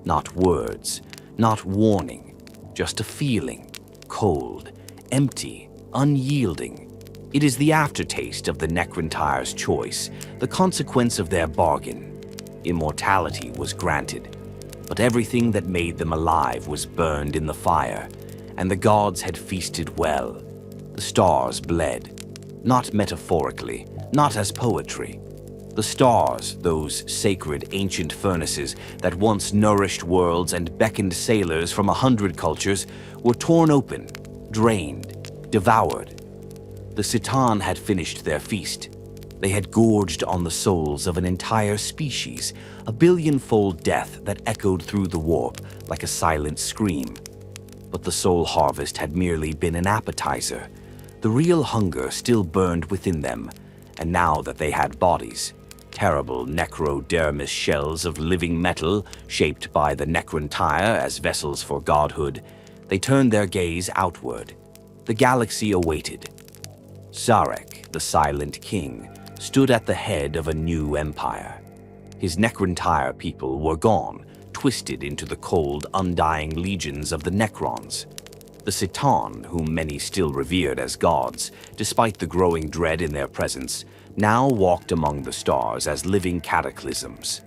S1: Not words, not warning, just a feeling, cold, empty, unyielding. It is the aftertaste of the Necrontyr's choice, the consequence of their bargain. Immortality was granted, but everything that made them alive was burned in the fire, and the gods had feasted well. The stars bled, not metaphorically, not as poetry. The stars, those sacred ancient furnaces that once nourished worlds and beckoned sailors from 100 cultures, were torn open, drained, devoured. The Citan had finished their feast. They had gorged on the souls of an entire species, a billion-fold death that echoed through the warp like a silent scream. But the soul harvest had merely been an appetizer. The real hunger still burned within them, and now that they had bodies, terrible necrodermis shells of living metal shaped by the Necrontyr as vessels for godhood, they turned their gaze outward. The galaxy awaited. Zarek, the Silent King, stood at the head of a new empire. His Necrontyr people were gone, twisted into the cold, undying legions of the Necrons. The Citan, whom many still revered as gods, despite the growing dread in their presence, now walked among the stars as living cataclysms.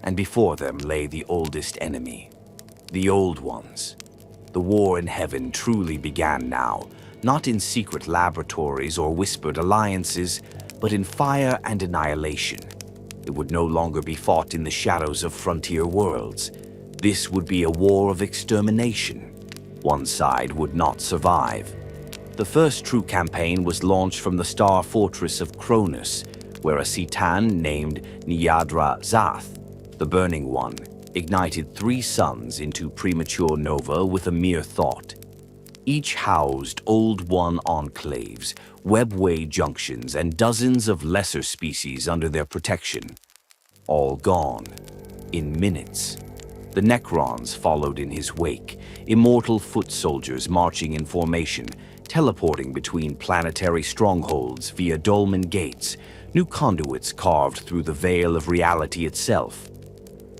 S1: And before them lay the oldest enemy, the Old Ones. The war in heaven truly began now, not in secret laboratories or whispered alliances, but in fire and annihilation. It would no longer be fought in the shadows of frontier worlds. This would be a war of extermination. One side would not survive. The first true campaign was launched from the star fortress of Cronus, where a Citan named Nyadra Zath, the Burning One, ignited 3 suns into premature nova with a mere thought. Each housed Old One enclaves, webway junctions, and dozens of lesser species under their protection. All gone, in minutes. The Necrons followed in his wake, immortal foot soldiers marching in formation, teleporting between planetary strongholds via dolmen gates, new conduits carved through the veil of reality itself.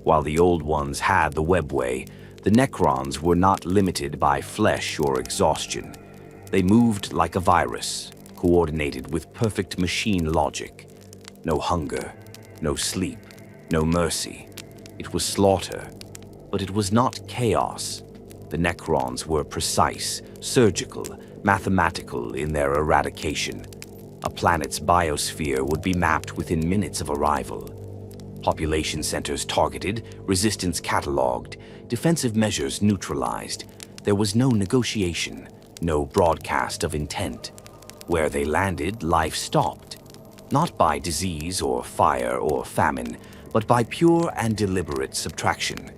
S1: While the Old Ones had the webway, the Necrons were not limited by flesh or exhaustion. They moved like a virus, coordinated with perfect machine logic. No hunger, no sleep, no mercy. It was slaughter, but it was not chaos. The Necrons were precise, surgical, mathematical in their eradication. A planet's biosphere would be mapped within minutes of arrival. Population centers targeted, resistance cataloged, defensive measures neutralized. There was no negotiation, no broadcast of intent. Where they landed, life stopped. Not by disease or fire or famine, but by pure and deliberate subtraction.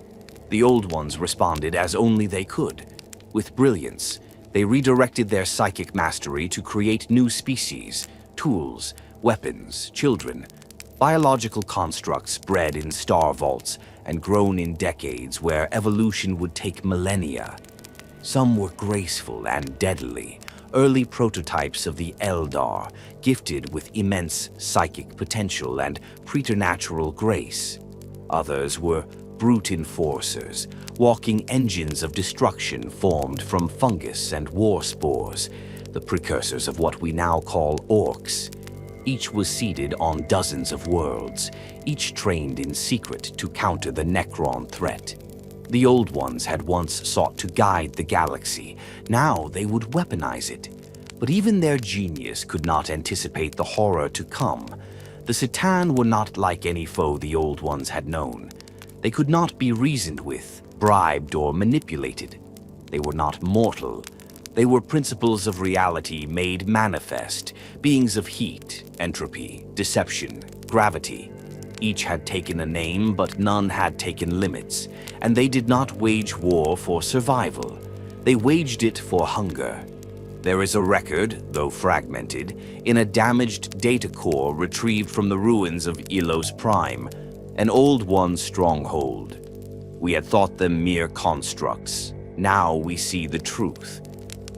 S1: The Old Ones responded as only they could. With brilliance, they redirected their psychic mastery to create new species, tools, weapons, children, biological constructs bred in star vaults and grown in decades where evolution would take millennia. Some were graceful and deadly, early prototypes of the Eldar, gifted with immense psychic potential and preternatural grace. Others were brute enforcers, walking engines of destruction formed from fungus and war spores, the precursors of what we now call orcs. Each was seeded on dozens of worlds, each trained in secret to counter the Necron threat. The Old Ones had once sought to guide the galaxy. Now they would weaponize it. But even their genius could not anticipate the horror to come. The Citan were not like any foe the Old Ones had known. They could not be reasoned with, bribed, or manipulated. They were not mortal. They were principles of reality made manifest, beings of heat, entropy, deception, gravity. Each had taken a name, but none had taken limits, and they did not wage war for survival. They waged it for hunger. There is a record, though fragmented, in a damaged data core retrieved from the ruins of Elos Prime, an Old One stronghold. We had thought them mere constructs. Now we see the truth.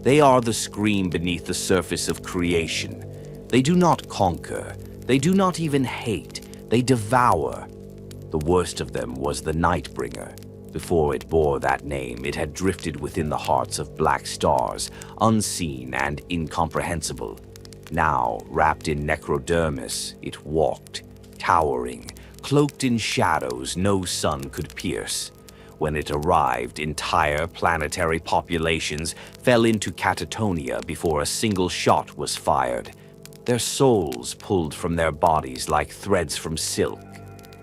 S1: They are the scream beneath the surface of creation. They do not conquer. They do not even hate. They devour. The worst of them was the Nightbringer. Before it bore that name, it had drifted within the hearts of black stars, unseen and incomprehensible. Now, wrapped in necrodermis, it walked, towering, cloaked in shadows no sun could pierce. When it arrived, entire planetary populations fell into catatonia before a single shot was fired. Their souls pulled from their bodies like threads from silk.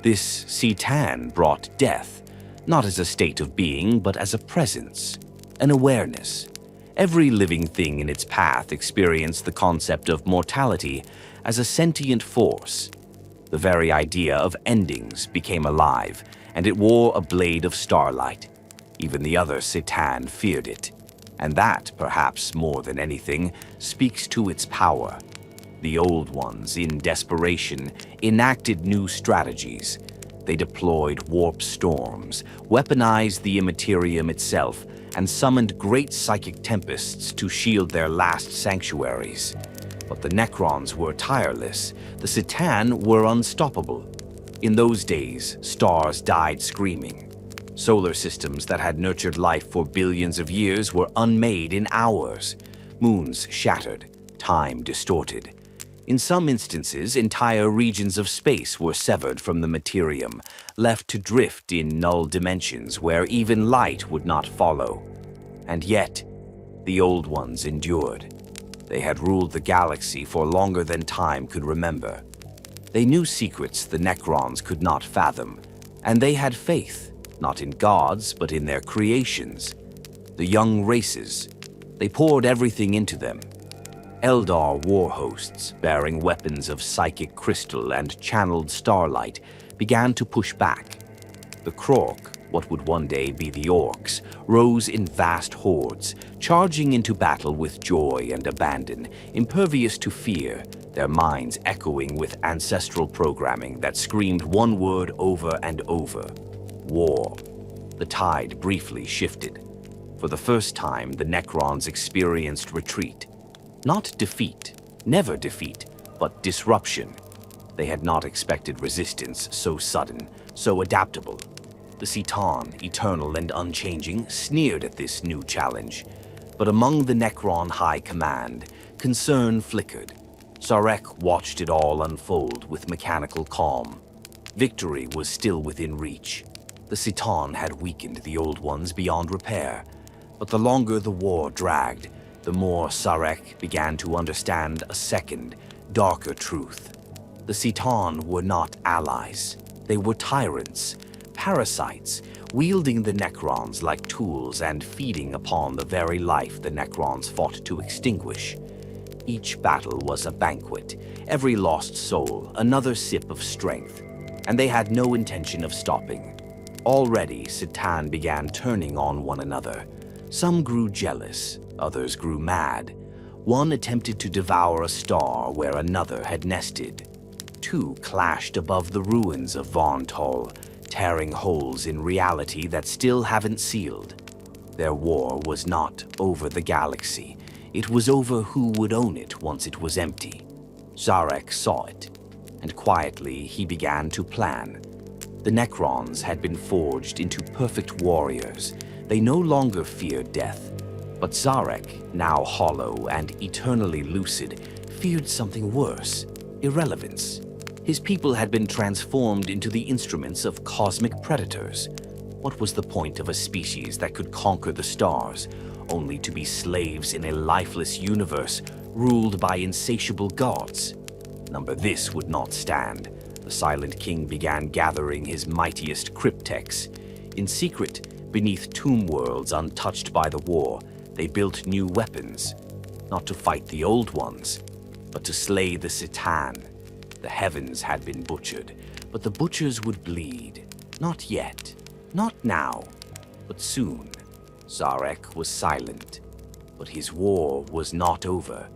S1: This Citan brought death, not as a state of being, but as a presence, an awareness. Every living thing in its path experienced the concept of mortality as a sentient force. The very idea of endings became alive, and it wore a blade of starlight. Even the other Citan feared it, and that, perhaps more than anything, speaks to its power. The old ones, in desperation, enacted new strategies. They deployed warp storms, weaponized the immaterium itself, and summoned great psychic tempests to shield their last sanctuaries. But the Necrons were tireless. The Citan were unstoppable. In those days, stars died screaming. Solar systems that had nurtured life for billions of years were unmade in hours. Moons shattered, time distorted. In some instances, entire regions of space were severed from the materium, left to drift in null dimensions where even light would not follow. And yet, the old ones endured. They had ruled the galaxy for longer than time could remember. They knew secrets the Necrons could not fathom, and they had faith, not in gods, but in their creations. The young races, they poured everything into them. Eldar war hosts, bearing weapons of psychic crystal and channeled starlight, began to push back. The Krork, what would one day be the Orcs, rose in vast hordes, charging into battle with joy and abandon, impervious to fear, their minds echoing with ancestral programming that screamed one word over and over: war. The tide briefly shifted. For the first time, the Necrons experienced retreat. Not defeat, never defeat, but disruption. They had not expected resistance so sudden, so adaptable. The Citan, eternal and unchanging, sneered at this new challenge. But among the Necron High Command, concern flickered. Sarek watched it all unfold with mechanical calm. Victory was still within reach. The Citan had weakened the old ones beyond repair. But the longer the war dragged, the more Sarek began to understand a second, darker truth. The Citan were not allies. They were tyrants, parasites, wielding the Necrons like tools and feeding upon the very life the Necrons fought to extinguish. Each battle was a banquet, every lost soul another sip of strength, and they had no intention of stopping. Already, Citan began turning on one another. Some grew jealous, others grew mad. One attempted to devour a star where another had nested. Two clashed above the ruins of Vontal, tearing holes in reality that still haven't sealed. Their war was not over the galaxy. It was over who would own it once it was empty. Sarek saw it, and quietly he began to plan. The Necrons had been forged into perfect warriors. They no longer feared death. But Zarek, now hollow and eternally lucid, feared something worse: irrelevance. His people had been transformed into the instruments of cosmic predators. What was the point of a species that could conquer the stars, only to be slaves in a lifeless universe ruled by insatiable gods? Number this would not stand. The Silent King began gathering his mightiest cryptex. In secret, beneath tomb worlds untouched by the war, they built new weapons, not to fight the old ones, but to slay the Citan. The heavens had been butchered, but the butchers would bleed. Not yet, not now, but soon. Zarek was silent, but his war was not over.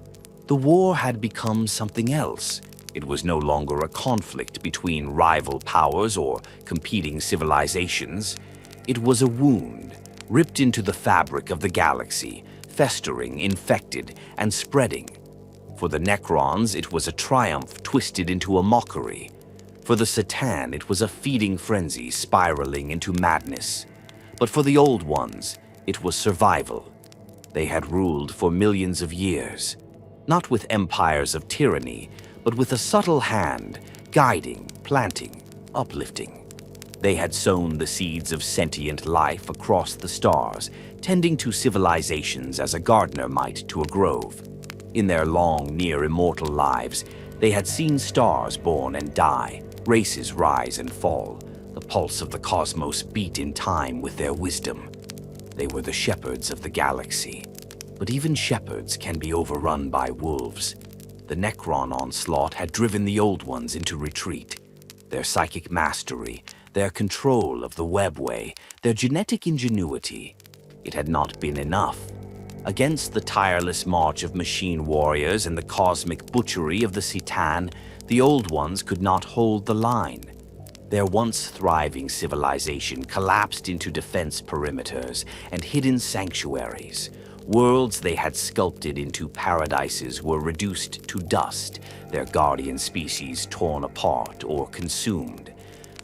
S1: The war had become something else. It was no longer a conflict between rival powers or competing civilizations. It was a wound, ripped into the fabric of the galaxy, festering, infected, and spreading. For the Necrons, it was a triumph twisted into a mockery. For the Satan, it was a feeding frenzy spiraling into madness. But for the Old Ones, it was survival. They had ruled for millions of years, not with empires of tyranny, but with a subtle hand, guiding, planting, uplifting. They had sown the seeds of sentient life across the stars, tending to civilizations as a gardener might to a grove. In their long, near-immortal lives, they had seen stars born and die, races rise and fall. The pulse of the cosmos beat in time with their wisdom. They were the shepherds of the galaxy. But even shepherds can be overrun by wolves. The Necron onslaught had driven the Old Ones into retreat. Their psychic mastery, their control of the webway, their genetic ingenuity. It had not been enough. Against the tireless march of machine warriors and the cosmic butchery of the Satan, the Old Ones could not hold the line. Their once thriving civilization collapsed into defense perimeters and hidden sanctuaries. Worlds they had sculpted into paradises were reduced to dust, their guardian species torn apart or consumed.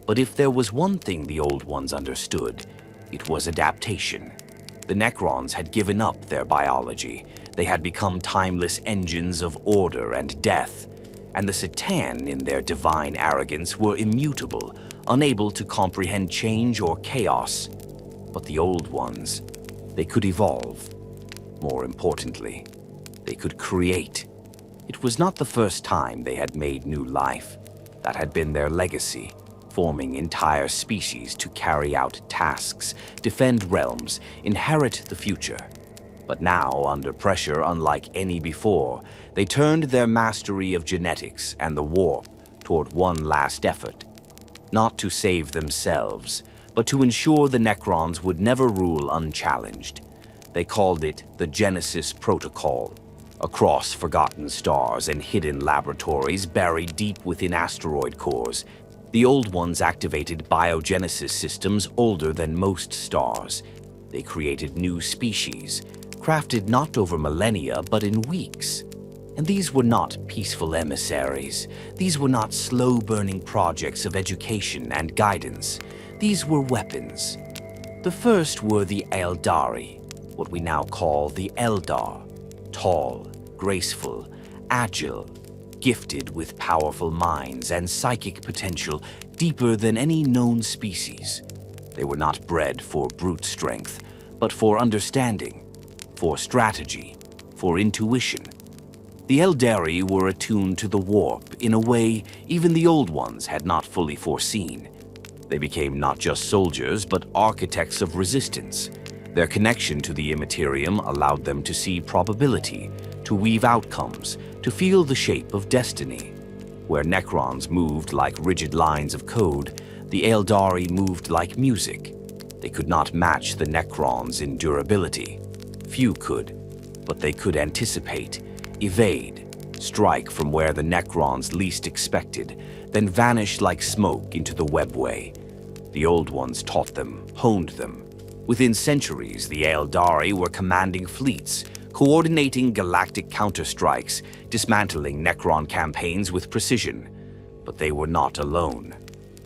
S1: But if there was one thing the Old Ones understood, it was adaptation. The Necrons had given up their biology. They had become timeless engines of order and death. And the Satan, in their divine arrogance, were immutable, unable to comprehend change or chaos. But the Old Ones, they could evolve. More importantly, they could create. It was not the first time they had made new life. That had been their legacy, forming entire species to carry out tasks, defend realms, inherit the future. But now, under pressure unlike any before, they turned their mastery of genetics and the warp toward one last effort. Not to save themselves, but to ensure the Necrons would never rule unchallenged. They called it the Genesis Protocol. Across forgotten stars and hidden laboratories buried deep within asteroid cores, the Old Ones activated biogenesis systems older than most stars. They created new species, crafted not over millennia but in weeks. And these were not peaceful emissaries. These were not slow-burning projects of education and guidance. These were weapons. The first were the aeldari, what we now call the Eldar. Tall, graceful, agile, gifted with powerful minds and psychic potential deeper than any known species. They were not bred for brute strength, but for understanding, for strategy, for intuition. The Eldari were attuned to the warp in a way even the Old Ones had not fully foreseen. They became not just soldiers, but architects of resistance. Their connection to the immaterium allowed them to see probability, to weave outcomes, to feel the shape of destiny. Where Necrons moved like rigid lines of code, the Aeldari moved like music. They could not match the Necrons in durability. Few could, but they could anticipate, evade, strike from where the Necrons least expected, then vanish like smoke into the webway. The Old Ones taught them, honed them. Within centuries, the Aeldari were commanding fleets, coordinating galactic counterstrikes, dismantling Necron campaigns with precision. But they were not alone.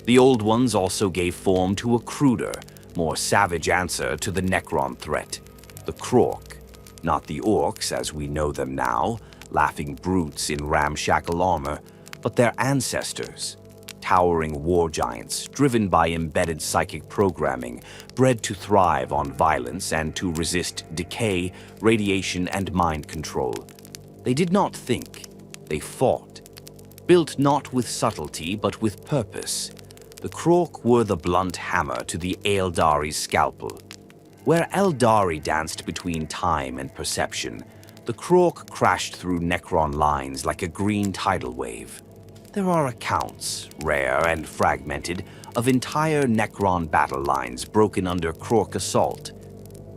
S1: The Old Ones also gave form to a cruder, more savage answer to the Necron threat. The Krork, not the Orcs as we know them now, laughing brutes in ramshackle armor, but their ancestors. Towering war giants, driven by embedded psychic programming, bred to thrive on violence and to resist decay, radiation, and mind control. They did not think, they fought. Built not with subtlety, but with purpose. The Krork were the blunt hammer to the Aeldari's scalpel. Where Eldari danced between time and perception, the Krork crashed through Necron lines like a green tidal wave. There are accounts, rare and fragmented, of entire Necron battle lines broken under Krork assault.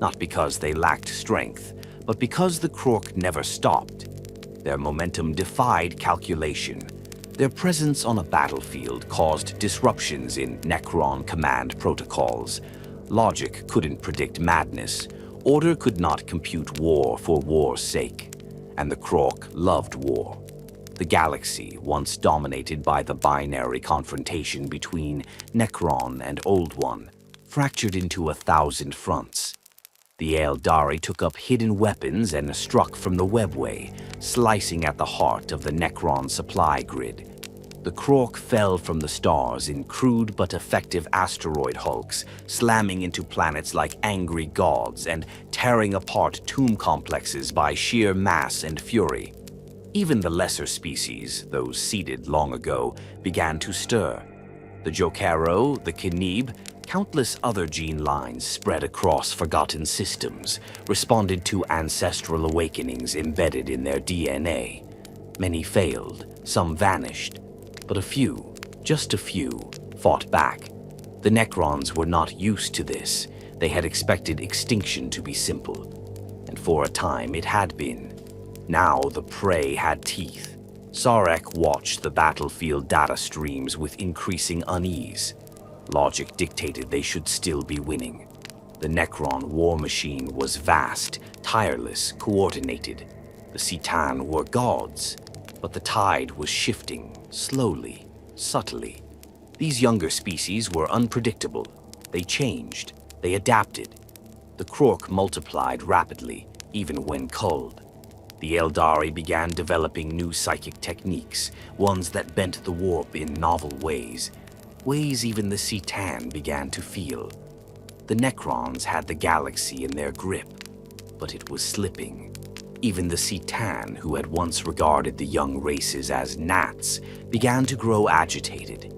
S1: Not because they lacked strength, but because the Krork never stopped. Their momentum defied calculation. Their presence on a battlefield caused disruptions in Necron command protocols. Logic couldn't predict madness. Order could not compute war for war's sake. And the Krork loved war. The galaxy, once dominated by the binary confrontation between Necron and Old One, fractured into 1,000 fronts. The aeldari took up hidden weapons and struck from the webway, slicing at the heart of the Necron supply grid. The Krork fell from the stars in crude but effective asteroid hulks, slamming into planets like angry gods and tearing apart tomb complexes by sheer mass and fury. Even the lesser species, those seeded long ago, began to stir. The Jokero, the Kinib, countless other gene lines spread across forgotten systems, responded to ancestral awakenings embedded in their DNA. Many failed, some vanished, but a few, just a few, fought back. The Necrons were not used to this. They had expected extinction to be simple, and for a time it had been. Now the prey had teeth. Sarek watched the battlefield data streams with increasing unease. Logic dictated they should still be winning. The Necron war machine was vast, tireless, coordinated. The Citan were gods, but the tide was shifting, slowly, subtly. These younger species were unpredictable. They changed, they adapted. The Krork multiplied rapidly, even when culled. The Eldari began developing new psychic techniques, ones that bent the warp in novel ways even the Citan began to feel. The Necrons had the galaxy in their grip, but it was slipping. Even the Citan, who had once regarded the young races as gnats, began to grow agitated.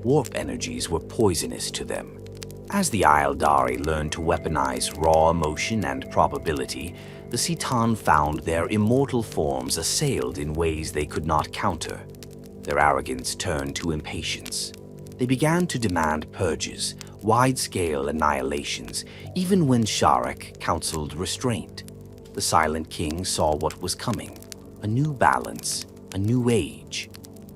S1: Warp energies were poisonous to them. As the aeldari learned to weaponize raw emotion and probability, the Citan found their immortal forms assailed in ways they could not counter. Their arrogance turned to impatience. They began to demand purges, wide-scale annihilations, even when Sharek counseled restraint. The Silent King saw what was coming, a new balance, a new age.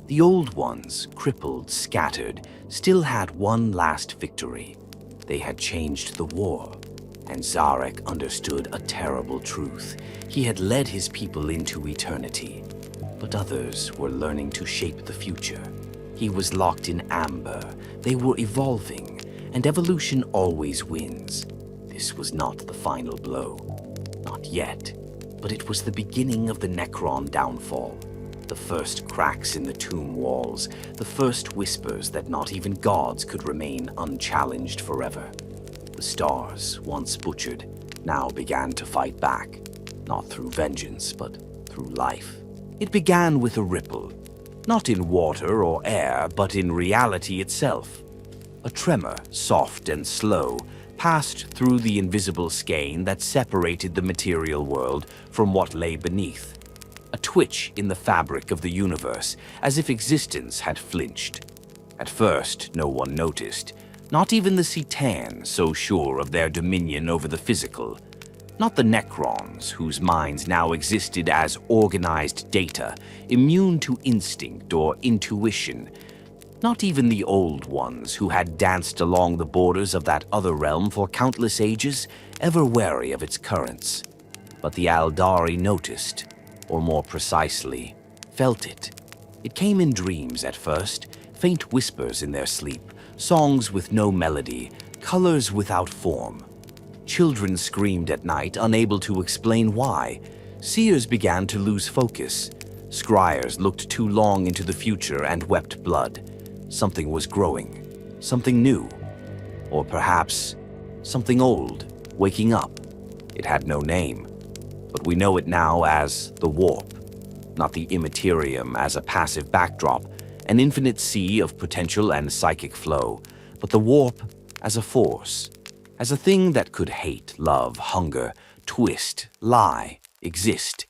S1: The old ones, crippled, scattered, still had one last victory. They had changed the war, and Zarek understood a terrible truth. He had led his people into eternity, but others were learning to shape the future. He was locked in amber. They were evolving, and evolution always wins. This was not the final blow. Not yet, but it was the beginning of the Necron downfall. The first cracks in the tomb walls, the first whispers that not even gods could remain unchallenged forever. The stars, once butchered, now began to fight back, not through vengeance, but through life. It began with a ripple, not in water or air, but in reality itself. A tremor, soft and slow, passed through the invisible skein that separated the material world from what lay beneath. A twitch in the fabric of the universe, as if existence had flinched. At first, no one noticed, not even the Citan, so sure of their dominion over the physical. Not the Necrons, whose minds now existed as organized data, immune to instinct or intuition. Not even the old ones, who had danced along the borders of that other realm for countless ages, ever wary of its currents. But the aeldari noticed, or more precisely, felt it. It came in dreams at first, faint whispers in their sleep, songs with no melody, colors without form. Children screamed at night, unable to explain why. Seers began to lose focus. Scryers looked too long into the future and wept blood. Something was growing, something new, or perhaps something old, waking up. It had no name, but we know it now as the Warp, not the immaterium as a passive backdrop, an infinite sea of potential and psychic flow, but the Warp as a force, as a thing that could hate, love, hunger, twist, lie, exist.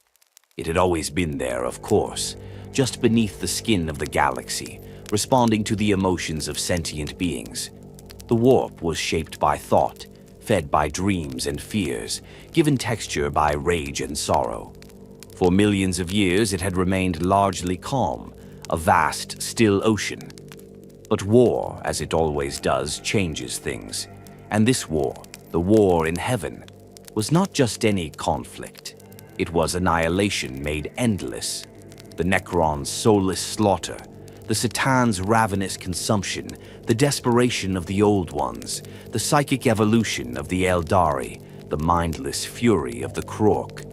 S1: It had always been there, of course, just beneath the skin of the galaxy, responding to the emotions of sentient beings. The Warp was shaped by thought, fed by dreams and fears, given texture by rage and sorrow. For millions of years it had remained largely calm, a vast, still ocean. But war, as it always does, changes things. And this war, the war in heaven, was not just any conflict. It was annihilation made endless. The Necrons' soulless slaughter, the Satan's ravenous consumption, the desperation of the Old Ones, the psychic evolution of the Aeldari, the mindless fury of the Krork.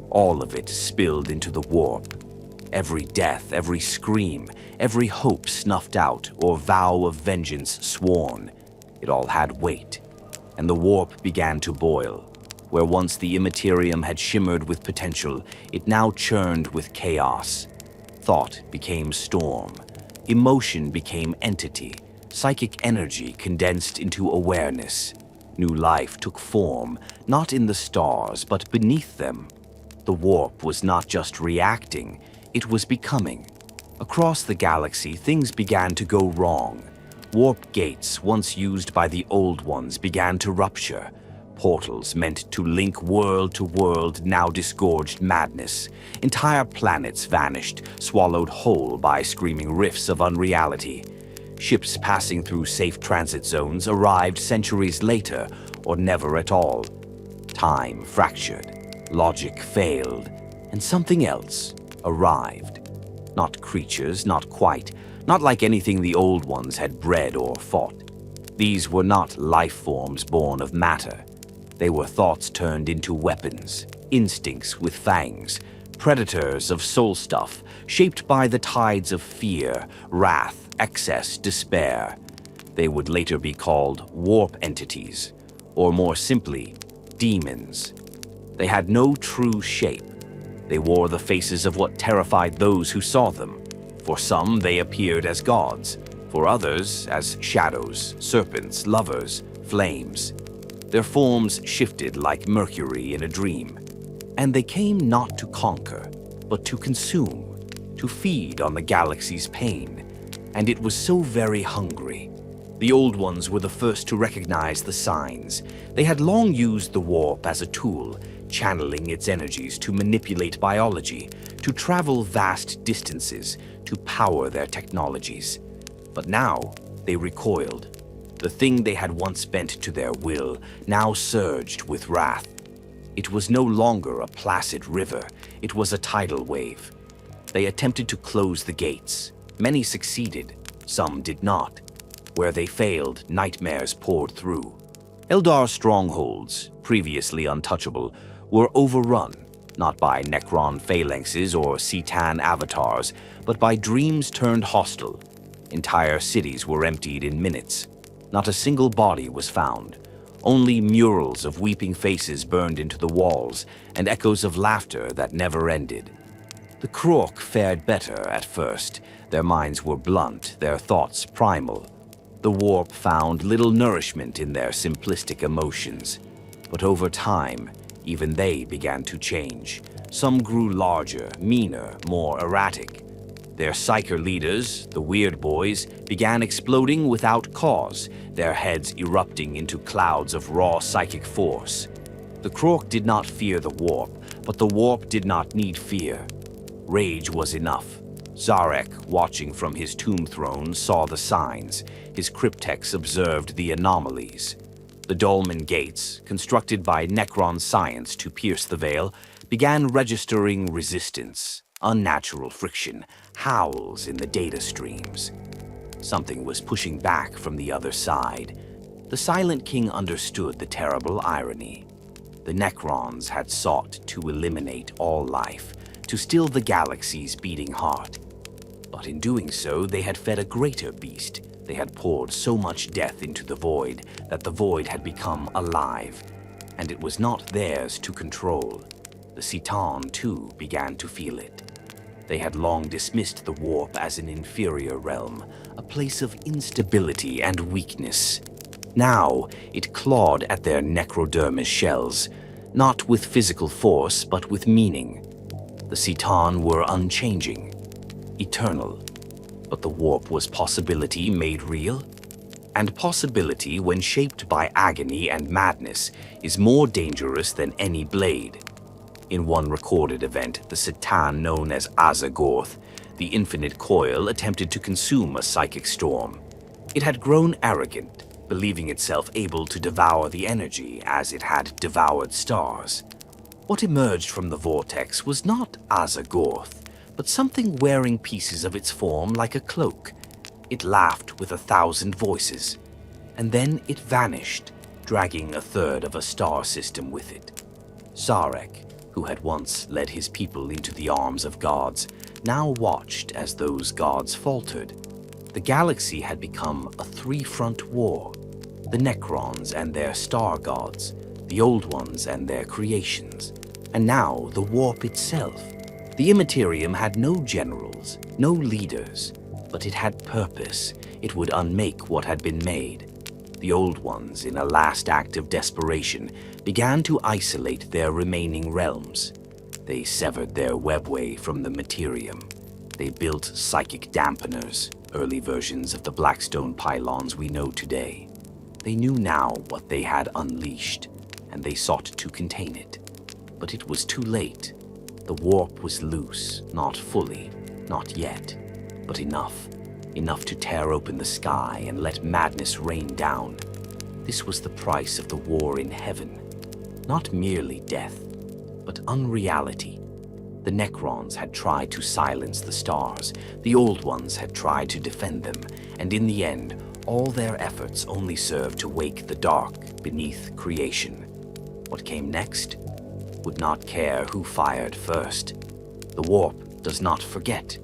S1: All of it spilled into the warp. Every death, every scream, every hope snuffed out or vow of vengeance sworn, it all had weight. And the warp began to boil. Where once the immaterium had shimmered with potential, it now churned with chaos. Thought became storm. Emotion became entity. Psychic energy condensed into awareness. New life took form, not in the stars, but beneath them. The warp was not just reacting, it was becoming. Across the galaxy, things began to go wrong. Warp gates, once used by the Old Ones, began to rupture. Portals meant to link world to world now disgorged madness. Entire planets vanished, swallowed whole by screaming rifts of unreality. Ships passing through safe transit zones arrived centuries later, or never at all. Time fractured, logic failed, and something else arrived. Not creatures, not quite, not like anything the Old Ones had bred or fought. These were not life forms born of matter. They were thoughts turned into weapons, instincts with fangs, predators of soul stuff, shaped by the tides of fear, wrath, excess, despair. They would later be called warp entities, or more simply, demons. They had no true shape. They wore the faces of what terrified those who saw them. For some, they appeared as gods. For others, as shadows, serpents, lovers, flames. Their forms shifted like Mercury in a dream. And they came not to conquer, but to consume, to feed on the galaxy's pain. And it was so very hungry. The Old Ones were the first to recognize the signs. They had long used the warp as a tool, channeling its energies to manipulate biology, to travel vast distances, to power their technologies. But now they recoiled. The thing they had once bent to their will now surged with wrath. It was no longer a placid river, it was a tidal wave. They attempted to close the gates. Many succeeded, some did not. Where they failed, nightmares poured through. Eldar strongholds, previously untouchable, were overrun, not by Necron phalanxes or Citan avatars, but by dreams turned hostile. Entire cities were emptied in minutes. Not a single body was found. Only murals of weeping faces burned into the walls, and echoes of laughter that never ended. The Krork fared better at first. Their minds were blunt, their thoughts primal. The warp found little nourishment in their simplistic emotions. But over time, even they began to change. Some grew larger, meaner, more erratic. Their psyker leaders, the Weird Boys, began exploding without cause, their heads erupting into clouds of raw psychic force. The Krork did not fear the warp, but the warp did not need fear. Rage was enough. Zarek, watching from his tomb throne, saw the signs. His cryptex observed the anomalies. The dolmen gates, constructed by Necron science to pierce the veil, began registering resistance. Unnatural friction, howls in the data streams. Something was pushing back from the other side. The Silent King understood the terrible irony. The Necrons had sought to eliminate all life, to still the galaxy's beating heart. But in doing so, they had fed a greater beast. They had poured so much death into the void that the void had become alive, and it was not theirs to control. The Citan, too, began to feel it. They had long dismissed the warp as an inferior realm, a place of instability and weakness. Now it clawed at their necrodermis shells, not with physical force, but with meaning. The Citan were unchanging, eternal, but the warp was possibility made real. And possibility, when shaped by agony and madness, is more dangerous than any blade. In one recorded event, the Satan known as Azagorth, the infinite coil, attempted to consume a psychic storm. It had grown arrogant. believing itself able to devour the energy as it had devoured stars. What emerged from the vortex was not Azagorth, but something wearing pieces of its form like a cloak. It laughed with 1,000 voices, and then it vanished, dragging a third of a star system with it. Zarek, who had once led his people into the arms of gods, now watched as those gods faltered. The galaxy had become a three-front war: the Necrons and their star gods, the Old Ones and their creations, and now the warp itself. The immaterium had no generals, no leaders, but it had purpose. It would unmake what had been made. The Old Ones, in a last act of desperation, began to isolate their remaining realms. They severed their webway from the materium. They built psychic dampeners, early versions of the Blackstone pylons we know today. They knew now what they had unleashed, and they sought to contain it. But it was too late. The warp was loose, not fully, not yet, but enough. Enough to tear open the sky and let madness rain down. This was the price of the war in heaven. Not merely death, but unreality. The Necrons had tried to silence the stars. The Old Ones had tried to defend them, and in the end, all their efforts only served to wake the dark beneath creation. What came next? Would not care who fired first. The warp does not forget,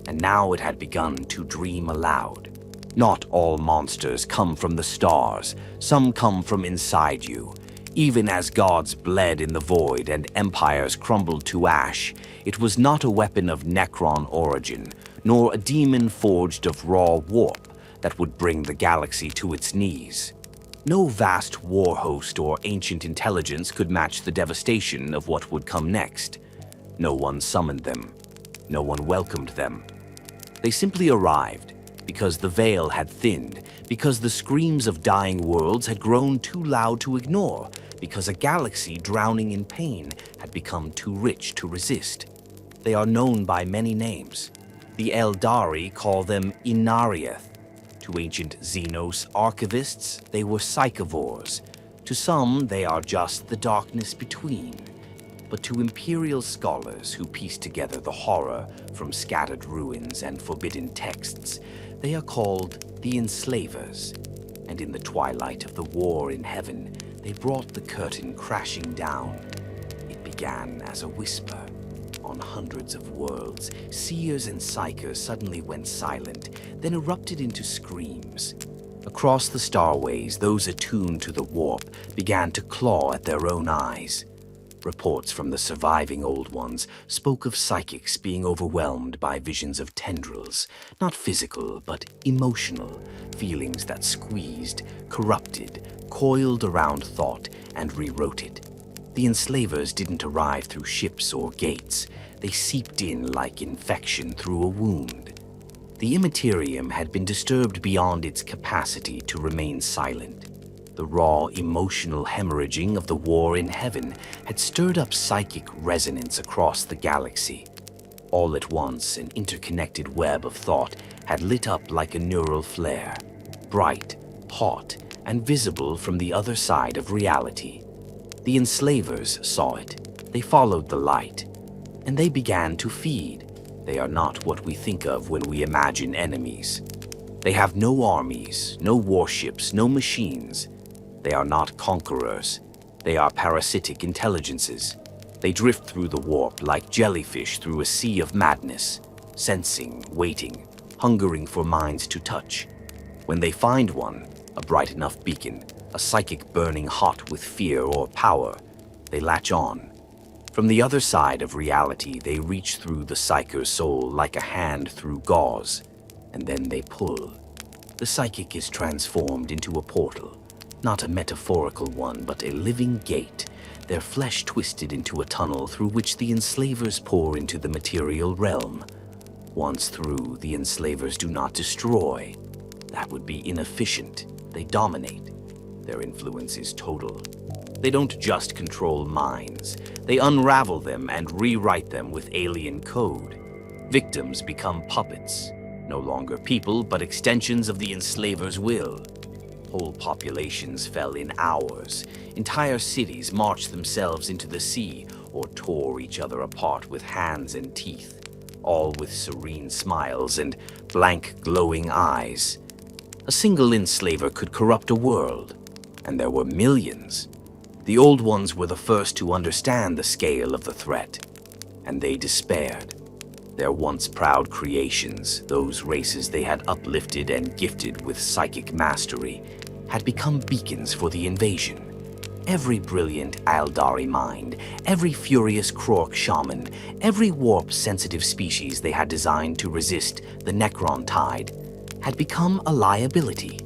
S1: and now it had begun to dream aloud. Not all monsters come from the stars. Some come from inside you. Even as gods bled in the void and empires crumbled to ash, it was not a weapon of Necron origin, nor a demon forged of raw warp that would bring the galaxy to its knees. No vast war host or ancient intelligence could match the devastation of what would come next. No one summoned them. No one welcomed them. They simply arrived, because the veil had thinned, because the screams of dying worlds had grown too loud to ignore, because a galaxy drowning in pain had become too rich to resist. They are known by many names. The Eldari call them Inariath. To ancient Xenos archivists, they were psychivores. To some, they are just the darkness between. But to Imperial scholars who piece together the horror from scattered ruins and forbidden texts, they are called the Enslavers. And in the twilight of the war in heaven, they brought the curtain crashing down. It began as a whisper. On hundreds of worlds, seers and psychers suddenly went silent, then erupted into screams. Across the starways, those attuned to the warp began to claw at their own eyes. Reports from the surviving Old Ones spoke of psychics being overwhelmed by visions of tendrils, not physical, but emotional, feelings that squeezed, corrupted, coiled around thought, and rewrote it. The enslavers didn't arrive through ships or gates. They seeped in like infection through a wound. The immaterium had been disturbed beyond its capacity to remain silent. The raw, emotional hemorrhaging of the war in heaven had stirred up psychic resonance across the galaxy. All at once, an interconnected web of thought had lit up like a neural flare, bright, hot, and visible from the other side of reality. The enslavers saw it. They followed the light, and they began to feed. They are not what we think of when we imagine enemies. They have no armies, no warships, no machines. They are not conquerors. They are parasitic intelligences. They drift through the warp like jellyfish through a sea of madness, sensing, waiting, hungering for minds to touch. When they find one, a bright enough beacon, a psychic burning hot with fear or power, they latch on. From the other side of reality, they reach through the psycher's soul like a hand through gauze, and then they pull. The psychic is transformed into a portal, not a metaphorical one, but a living gate, their flesh twisted into a tunnel through which the enslavers pour into the material realm. Once through, the enslavers do not destroy. That would be inefficient. They dominate. Their influence is total. They don't just control minds. They unravel them and rewrite them with alien code. Victims become puppets, no longer people, but extensions of the enslaver's will. Whole populations fell in hours. Entire cities marched themselves into the sea or tore each other apart with hands and teeth, all with serene smiles and blank, glowing eyes. A single enslaver could corrupt a world, and there were millions. The Old Ones were the first to understand the scale of the threat, and they despaired. Their once proud creations, those races they had uplifted and gifted with psychic mastery, had become beacons for the invasion. Every brilliant aeldari mind, every furious Krork shaman, every warp-sensitive species they had designed to resist the Necron tide had become a liability.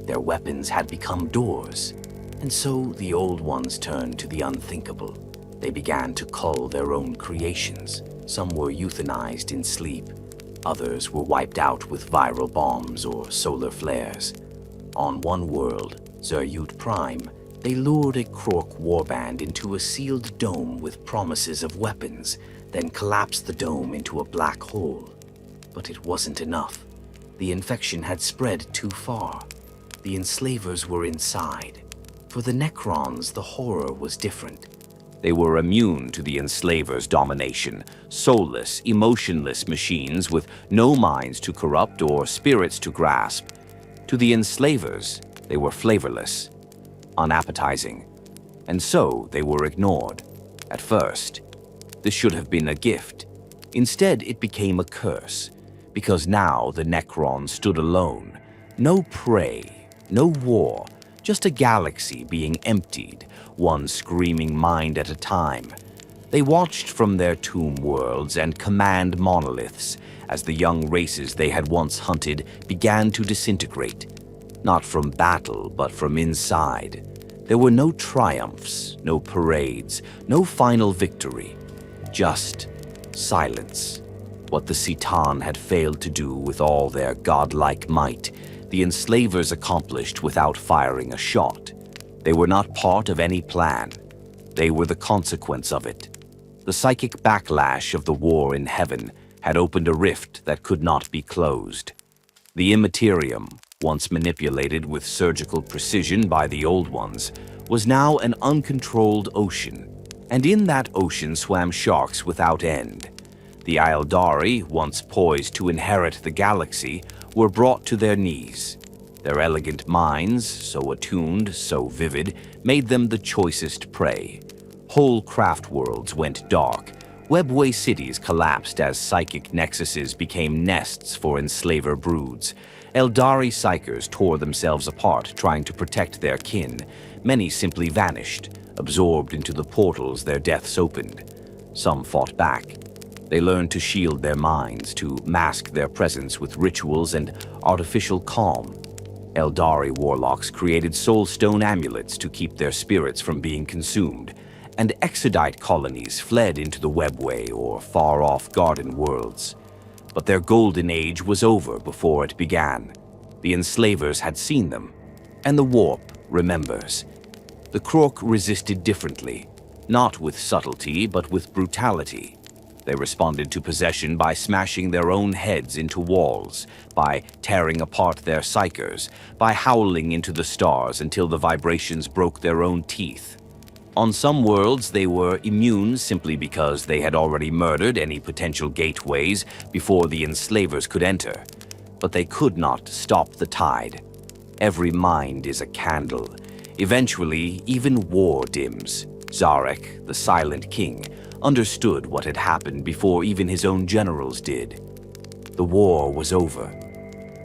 S1: Their weapons had become doors. And so the Old Ones turned to the unthinkable. They began to cull their own creations. Some were euthanized in sleep. Others were wiped out with viral bombs or solar flares. On one world, Zerut Prime, they lured a Krork warband into a sealed dome with promises of weapons, then collapsed the dome into a black hole. But it wasn't enough. The infection had spread too far. The enslavers were inside. For the Necrons, the horror was different. They were immune to the enslavers' domination, soulless, emotionless machines with no minds to corrupt or spirits to grasp. To the enslavers, they were flavorless, unappetizing, and so they were ignored. At first, this should have been a gift. Instead, it became a curse, because now the Necrons stood alone. No prey, no war, just a galaxy being emptied, one screaming mind at a time. They watched from their tomb worlds and command monoliths as the young races they had once hunted began to disintegrate. Not from battle, but from inside. There were no triumphs, no parades, no final victory. Just silence. What the Citan had failed to do with all their godlike might, the enslavers accomplished without firing a shot. They were not part of any plan. They were the consequence of it. The psychic backlash of the war in heaven had opened a rift that could not be closed. The immaterium, once manipulated with surgical precision by the Old Ones, was now an uncontrolled ocean, and in that ocean swam sharks without end. The aeldari, once poised to inherit the galaxy, were brought to their knees. Their elegant minds, so attuned, so vivid, made them the choicest prey. Whole craft worlds went dark. Webway cities collapsed as psychic nexuses became nests for enslaver broods. Eldari psychers tore themselves apart trying to protect their kin. Many simply vanished, absorbed into the portals their deaths opened. Some fought back. They learned to shield their minds, to mask their presence with rituals and artificial calm. Eldari warlocks created soulstone amulets to keep their spirits from being consumed, and exodite colonies fled into the webway or far-off garden worlds. But their golden age was over before it began. The enslavers had seen them, and the warp remembers. The Krork resisted differently, not with subtlety but with brutality. They responded to possession by smashing their own heads into walls, by tearing apart their psychers, by howling into the stars until the vibrations broke their own teeth. On some worlds, they were immune simply because they had already murdered any potential gateways before the enslavers could enter. But they could not stop the tide. Every mind is a candle. Eventually, even war dims. Zarek, the Silent King, understood what had happened before even his own generals did. The war was over.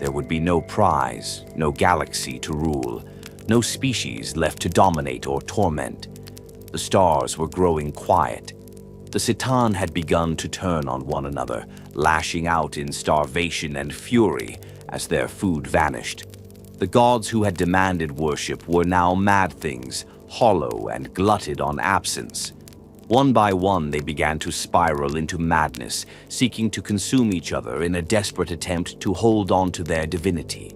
S1: There would be no prize, no galaxy to rule, no species left to dominate or torment. The stars were growing quiet. The Citan had begun to turn on one another, lashing out in starvation and fury as their food vanished. The gods who had demanded worship were now mad things, hollow and glutted on absence. One by one, they began to spiral into madness, seeking to consume each other in a desperate attempt to hold on to their divinity.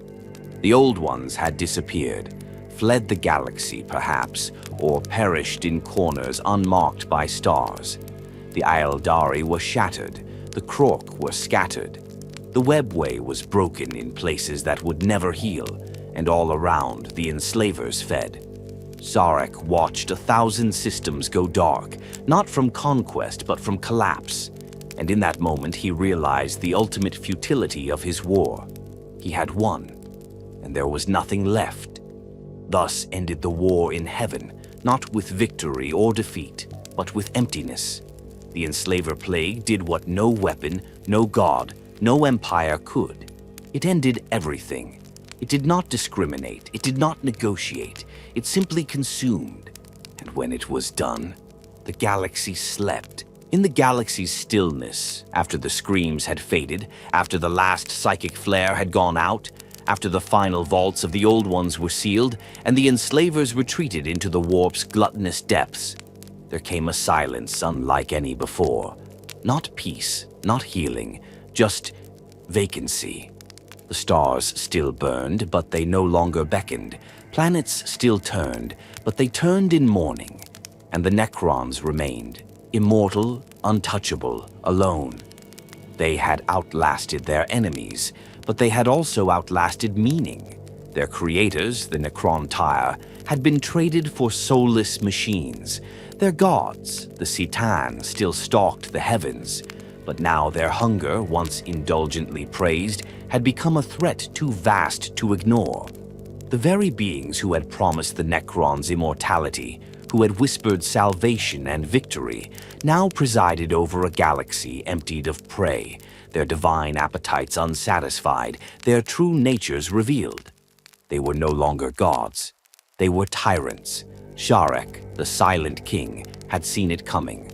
S1: The Old Ones had disappeared, fled the galaxy perhaps, or perished in corners unmarked by stars. The aeldari were shattered, the Krork were scattered. The webway was broken in places that would never heal, and all around the enslavers fed. Sarek watched 1,000 systems go dark, not from conquest but from collapse, and in that moment he realized the ultimate futility of his war. He had won, and there was nothing left. Thus ended the war in heaven, not with victory or defeat, but with emptiness. The enslaver plague did what no weapon, no god, no empire could. It ended everything. It did not discriminate, it did not negotiate, it simply consumed. And when it was done, the galaxy slept. In the galaxy's stillness, after the screams had faded, after the last psychic flare had gone out, after the final vaults of the old ones were sealed, and the enslavers retreated into the warp's gluttonous depths, there came a silence unlike any before. Not peace, not healing, just vacancy. The stars still burned, but they no longer beckoned. Planets still turned, but they turned in mourning. And the Necrons remained, immortal, untouchable, alone. They had outlasted their enemies, but they had also outlasted meaning. Their creators, the Necrontyr, had been traded for soulless machines. Their gods, the Citan, still stalked the heavens, but now their hunger, once indulgently praised, had become a threat too vast to ignore. The very beings who had promised the Necrons immortality, who had whispered salvation and victory, now presided over a galaxy emptied of prey, their divine appetites unsatisfied, their true natures revealed. They were no longer gods. They were tyrants. Sharek, the silent king, had seen it coming.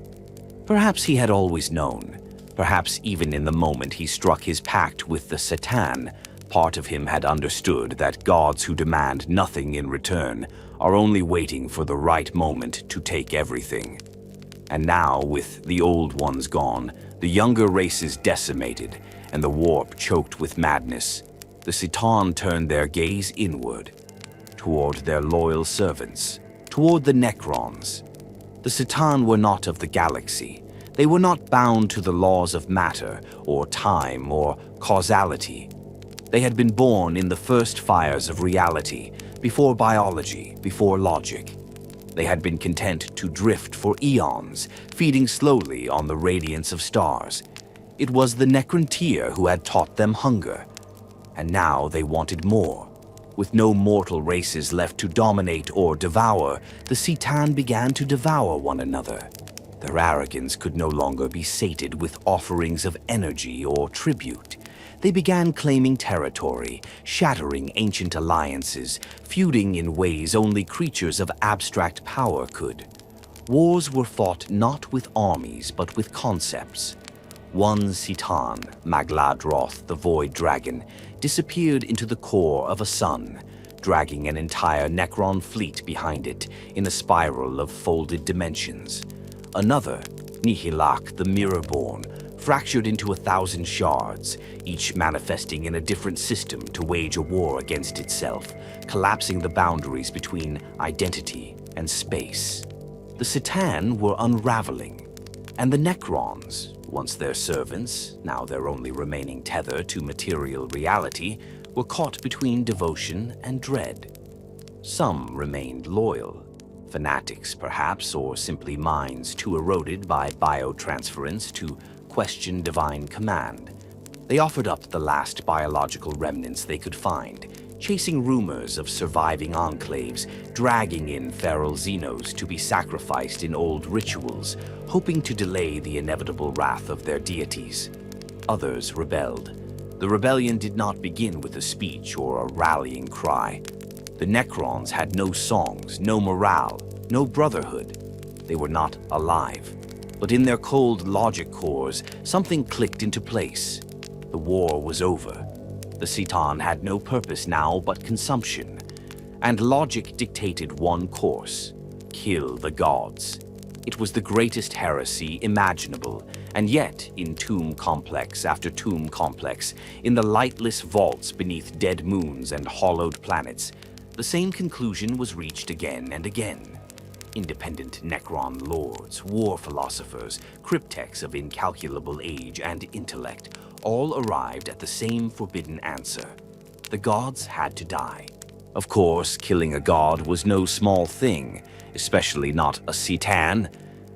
S1: Perhaps he had always known. Perhaps even in the moment he struck his pact with the Satan, part of him had understood that gods who demand nothing in return are only waiting for the right moment to take everything. And now, with the old ones gone, the younger races decimated, and the warp choked with madness, the Citan turned their gaze inward, toward their loyal servants, toward the Necrons. The Citan were not of the galaxy. They were not bound to the laws of matter, or time, or causality. They had been born in the first fires of reality, before biology, before logic. They had been content to drift for eons, feeding slowly on the radiance of stars. It was the Necrontyr who had taught them hunger. And now they wanted more. With no mortal races left to dominate or devour, the Citan began to devour one another. Their arrogance could no longer be sated with offerings of energy or tribute. They began claiming territory, shattering ancient alliances, feuding in ways only creatures of abstract power could. Wars were fought not with armies, but with concepts. One Citan, Magladroth, the Void Dragon, disappeared into the core of a sun, dragging an entire Necron fleet behind it in a spiral of folded dimensions. Another, Nihilak, the Mirrorborn, fractured into 1,000 shards, each manifesting in a different system to wage a war against itself, collapsing the boundaries between identity and space. The Citan were unraveling, and the Necrons, once their servants, now their only remaining tether to material reality, were caught between devotion and dread. Some remained loyal, fanatics perhaps, or simply minds too eroded by biotransference to question divine command. They offered up the last biological remnants they could find, chasing rumors of surviving enclaves, dragging in feral xenos to be sacrificed in old rituals, hoping to delay the inevitable wrath of their deities. Others rebelled. The rebellion did not begin with a speech or a rallying cry. The Necrons had no songs, no morale, no brotherhood. They were not alive. But in their cold logic cores, something clicked into place. The war was over. The Citan had no purpose now but consumption. And logic dictated one course: kill the gods. It was the greatest heresy imaginable, and yet, in tomb complex after tomb complex, in the lightless vaults beneath dead moons and hollowed planets, the same conclusion was reached again and again. Independent Necron lords, war philosophers, cryptecs of incalculable age and intellect, all arrived at the same forbidden answer. The gods had to die. Of course, killing a god was no small thing, especially not a Citan.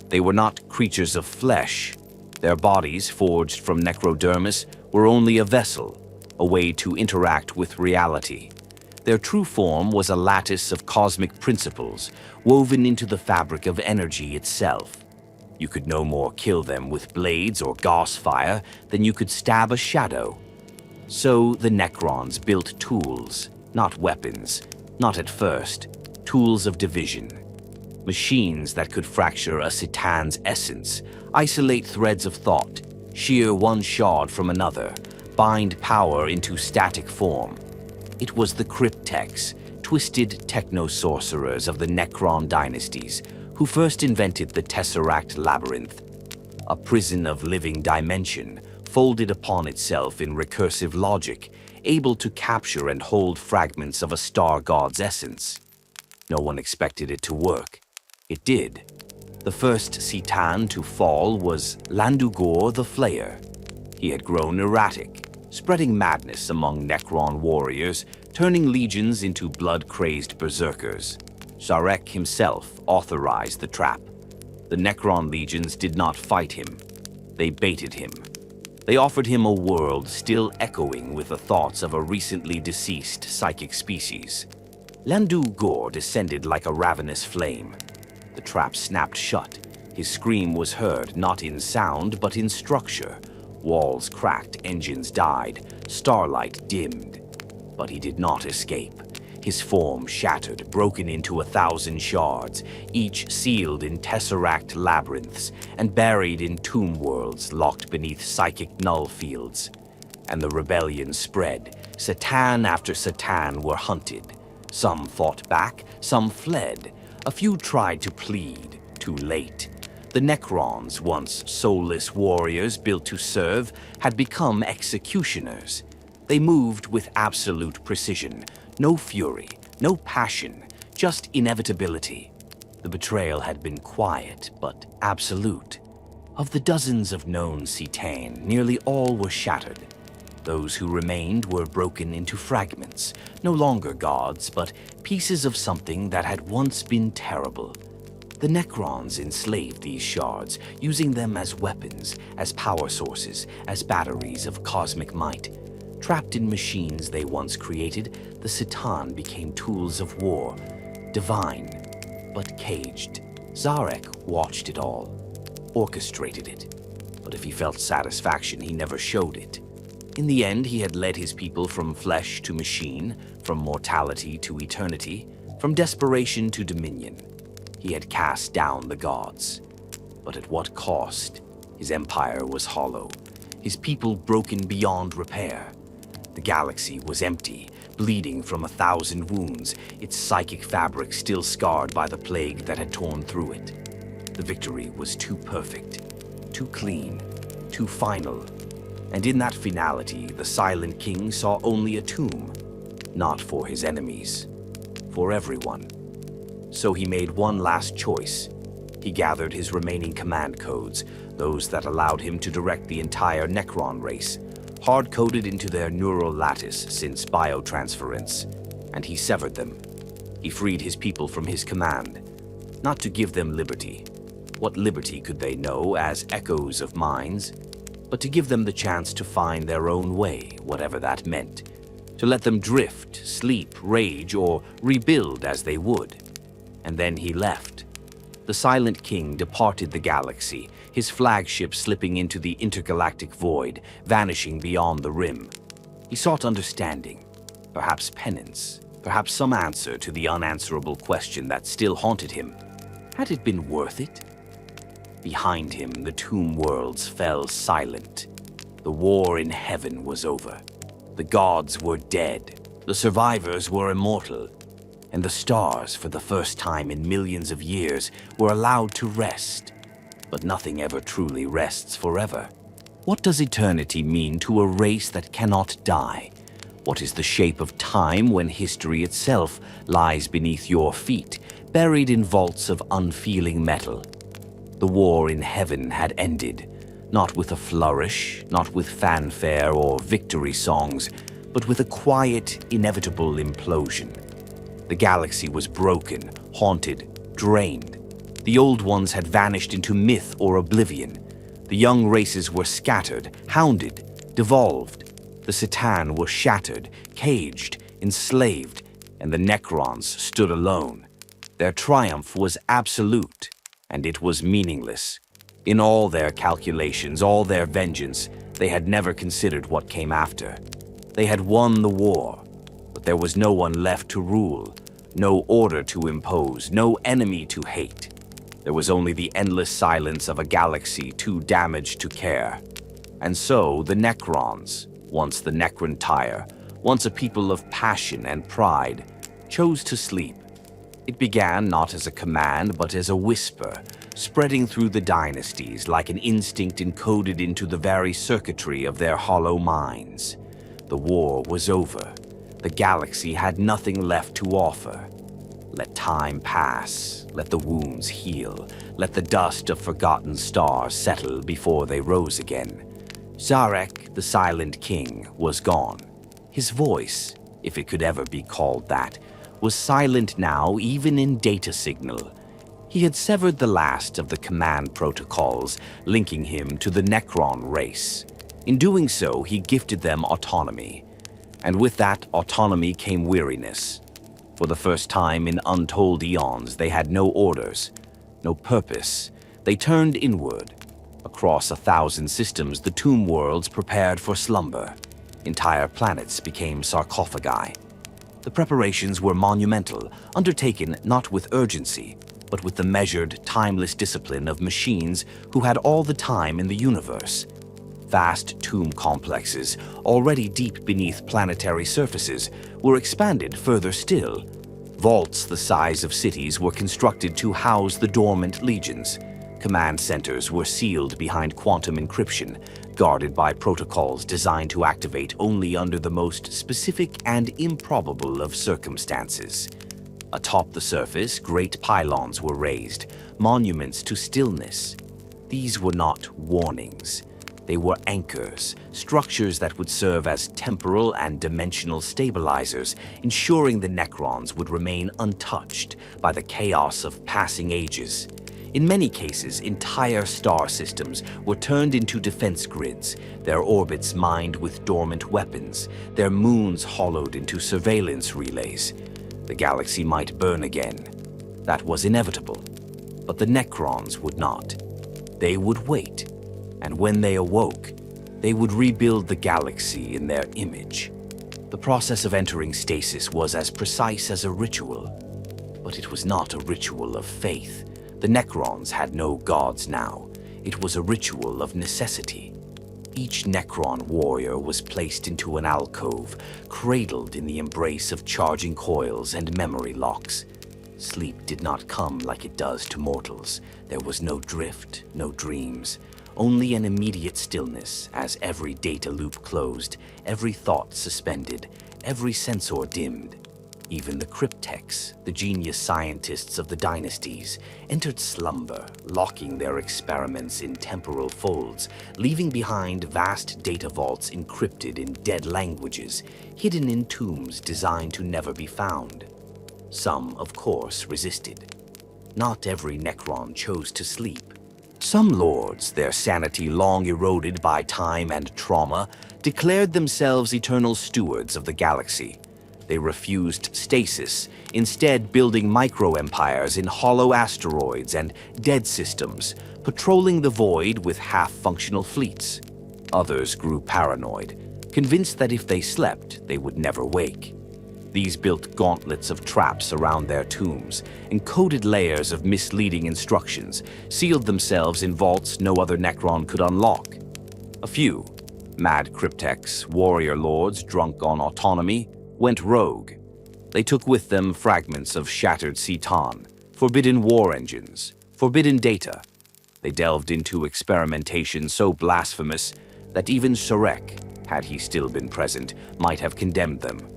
S1: They were not creatures of flesh. Their bodies, forged from necrodermis, were only a vessel, a way to interact with reality. Their true form was a lattice of cosmic principles, woven into the fabric of energy itself. You could no more kill them with blades or gauss fire than you could stab a shadow. So the Necrons built tools, not weapons, not at first, tools of division. Machines that could fracture a Citan's essence, isolate threads of thought, shear one shard from another, bind power into static form. It was the cryptex, twisted techno-sorcerers of the Necron dynasties, who first invented the Tesseract Labyrinth, a prison of living dimension, folded upon itself in recursive logic, able to capture and hold fragments of a star god's essence. No one expected it to work. It did. The first Citan to fall was Landugor the Flayer. He had grown erratic, spreading madness among Necron warriors, turning legions into blood-crazed berserkers. Zarek himself authorized the trap. The Necron legions did not fight him. They baited him. They offered him a world still echoing with the thoughts of a recently deceased psychic species. Landugor descended like a ravenous flame. The trap snapped shut. His scream was heard not in sound but in structure. Walls cracked, engines died, starlight dimmed. But he did not escape. His form shattered, broken into 1,000 shards, each sealed in tesseract labyrinths and buried in tomb worlds locked beneath psychic null fields. And the rebellion spread. Citan after Citan were hunted. Some fought back, some fled. A few tried to plead, too late. The Necrons, once soulless warriors built to serve, had become executioners. They moved with absolute precision. No fury, no passion, just inevitability. The betrayal had been quiet, but absolute. Of the dozens of known Citan, nearly all were shattered. Those who remained were broken into fragments, no longer gods, but pieces of something that had once been terrible. The Necrons enslaved these shards, using them as weapons, as power sources, as batteries of cosmic might. Trapped in machines they once created, the Citan became tools of war, divine, but caged. Zarek watched it all, orchestrated it, but if he felt satisfaction, he never showed it. In the end, he had led his people from flesh to machine, from mortality to eternity, from desperation to dominion. He had cast down the gods. But at what cost? His empire was hollow, his people broken beyond repair. The galaxy was empty, bleeding from 1,000 wounds, its psychic fabric still scarred by the plague that had torn through it. The victory was too perfect, too clean, too final. And in that finality, the Silent King saw only a tomb, not for his enemies, for everyone. So he made one last choice. He gathered his remaining command codes, those that allowed him to direct the entire Necron race, hard-coded into their neural lattice since biotransference, and he severed them. He freed his people from his command, not to give them liberty. What liberty could they know as echoes of minds? But to give them the chance to find their own way, whatever that meant. To let them drift, sleep, rage, or rebuild as they would. And then he left. The Silent King departed the galaxy, his flagship slipping into the intergalactic void, vanishing beyond the rim. He sought understanding, perhaps penance, perhaps some answer to the unanswerable question that still haunted him. Had it been worth it? Behind him, the tomb worlds fell silent. The war in heaven was over. The gods were dead. The survivors were immortal. And the stars, for the first time in millions of years, were allowed to rest. But nothing ever truly rests forever. What does eternity mean to a race that cannot die? What is the shape of time when history itself lies beneath your feet, buried in vaults of unfeeling metal? The war in heaven had ended, not with a flourish, not with fanfare or victory songs, but with a quiet, inevitable implosion. The galaxy was broken, haunted, drained. The old ones had vanished into myth or oblivion. The young races were scattered, hounded, devolved. The C'tan were shattered, caged, enslaved, and the Necrons stood alone. Their triumph was absolute, and it was meaningless. In all their calculations, all their vengeance, they had never considered what came after. They had won the war, but there was no one left to rule, no order to impose, no enemy to hate. There was only the endless silence of a galaxy too damaged to care. And so the Necrons, once the Necrontyr, once a people of passion and pride, chose to sleep. It began not as a command, but as a whisper, spreading through the dynasties like an instinct encoded into the very circuitry of their hollow minds. The war was over. The galaxy had nothing left to offer. Let time pass, let the wounds heal, let the dust of forgotten stars settle before they rose again. Zarek, the Silent King, was gone. His voice, if it could ever be called that, was silent now even in data signal. He had severed the last of the command protocols, linking him to the Necron race. In doing so, he gifted them autonomy. And with that autonomy came weariness. For the first time in untold eons, they had no orders, no purpose. They turned inward. Across 1,000 systems, the tomb worlds prepared for slumber. Entire planets became sarcophagi. The preparations were monumental, undertaken not with urgency, but with the measured, timeless discipline of machines who had all the time in the universe. Vast tomb complexes, already deep beneath planetary surfaces, were expanded further still. Vaults the size of cities were constructed to house the dormant legions. Command centers were sealed behind quantum encryption, guarded by protocols designed to activate only under the most specific and improbable of circumstances. Atop the surface, great pylons were raised, monuments to stillness. These were not warnings. They were anchors, structures that would serve as temporal and dimensional stabilizers, ensuring the Necrons would remain untouched by the chaos of passing ages. In many cases, entire star systems were turned into defense grids, their orbits mined with dormant weapons, their moons hollowed into surveillance relays. The galaxy might burn again. That was inevitable. But the Necrons would not. They would wait. And when they awoke, they would rebuild the galaxy in their image. The process of entering stasis was as precise as a ritual. But it was not a ritual of faith. The Necrons had no gods now. It was a ritual of necessity. Each Necron warrior was placed into an alcove, cradled in the embrace of charging coils and memory locks. Sleep did not come like it does to mortals. There was no drift, no dreams. Only an immediate stillness as every data loop closed, every thought suspended, every sensor dimmed. Even the cryptechs, the genius scientists of the dynasties, entered slumber, locking their experiments in temporal folds, leaving behind vast data vaults encrypted in dead languages, hidden in tombs designed to never be found. Some, of course, resisted. Not every Necron chose to sleep. Some lords, their sanity long eroded by time and trauma, declared themselves eternal stewards of the galaxy. They refused stasis, instead building micro-empires in hollow asteroids and dead systems, patrolling the void with half-functional fleets. Others grew paranoid, convinced that if they slept, they would never wake. These built gauntlets of traps around their tombs, encoded layers of misleading instructions, sealed themselves in vaults no other Necron could unlock. A few, mad cryptechs, warrior lords drunk on autonomy, went rogue. They took with them fragments of shattered C'tan, forbidden war engines, forbidden data. They delved into experimentation so blasphemous that even Sarek, had he still been present, might have condemned them.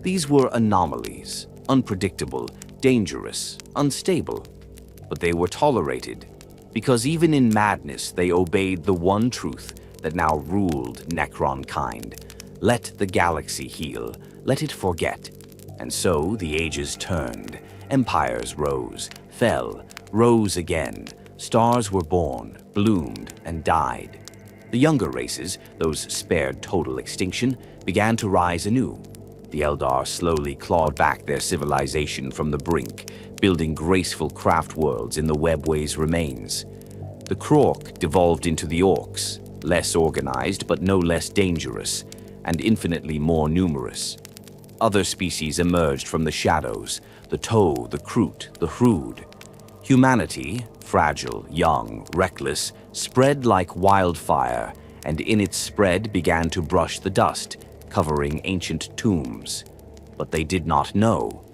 S1: These were anomalies, unpredictable, dangerous, unstable. But they were tolerated, because even in madness they obeyed the one truth that now ruled Necron kind. Let the galaxy heal, let it forget. And so the ages turned, empires rose, fell, rose again, stars were born, bloomed, and died. The younger races, those spared total extinction, began to rise anew. The Eldar slowly clawed back their civilization from the brink, building graceful craft worlds in the webway's remains. The Krork devolved into the Orcs, less organized but no less dangerous, and infinitely more numerous. Other species emerged from the shadows, the Toh, the Kroot, the Hrood. Humanity, fragile, young, reckless, spread like wildfire, and in its spread began to brush the dust, covering ancient tombs. But they did not know.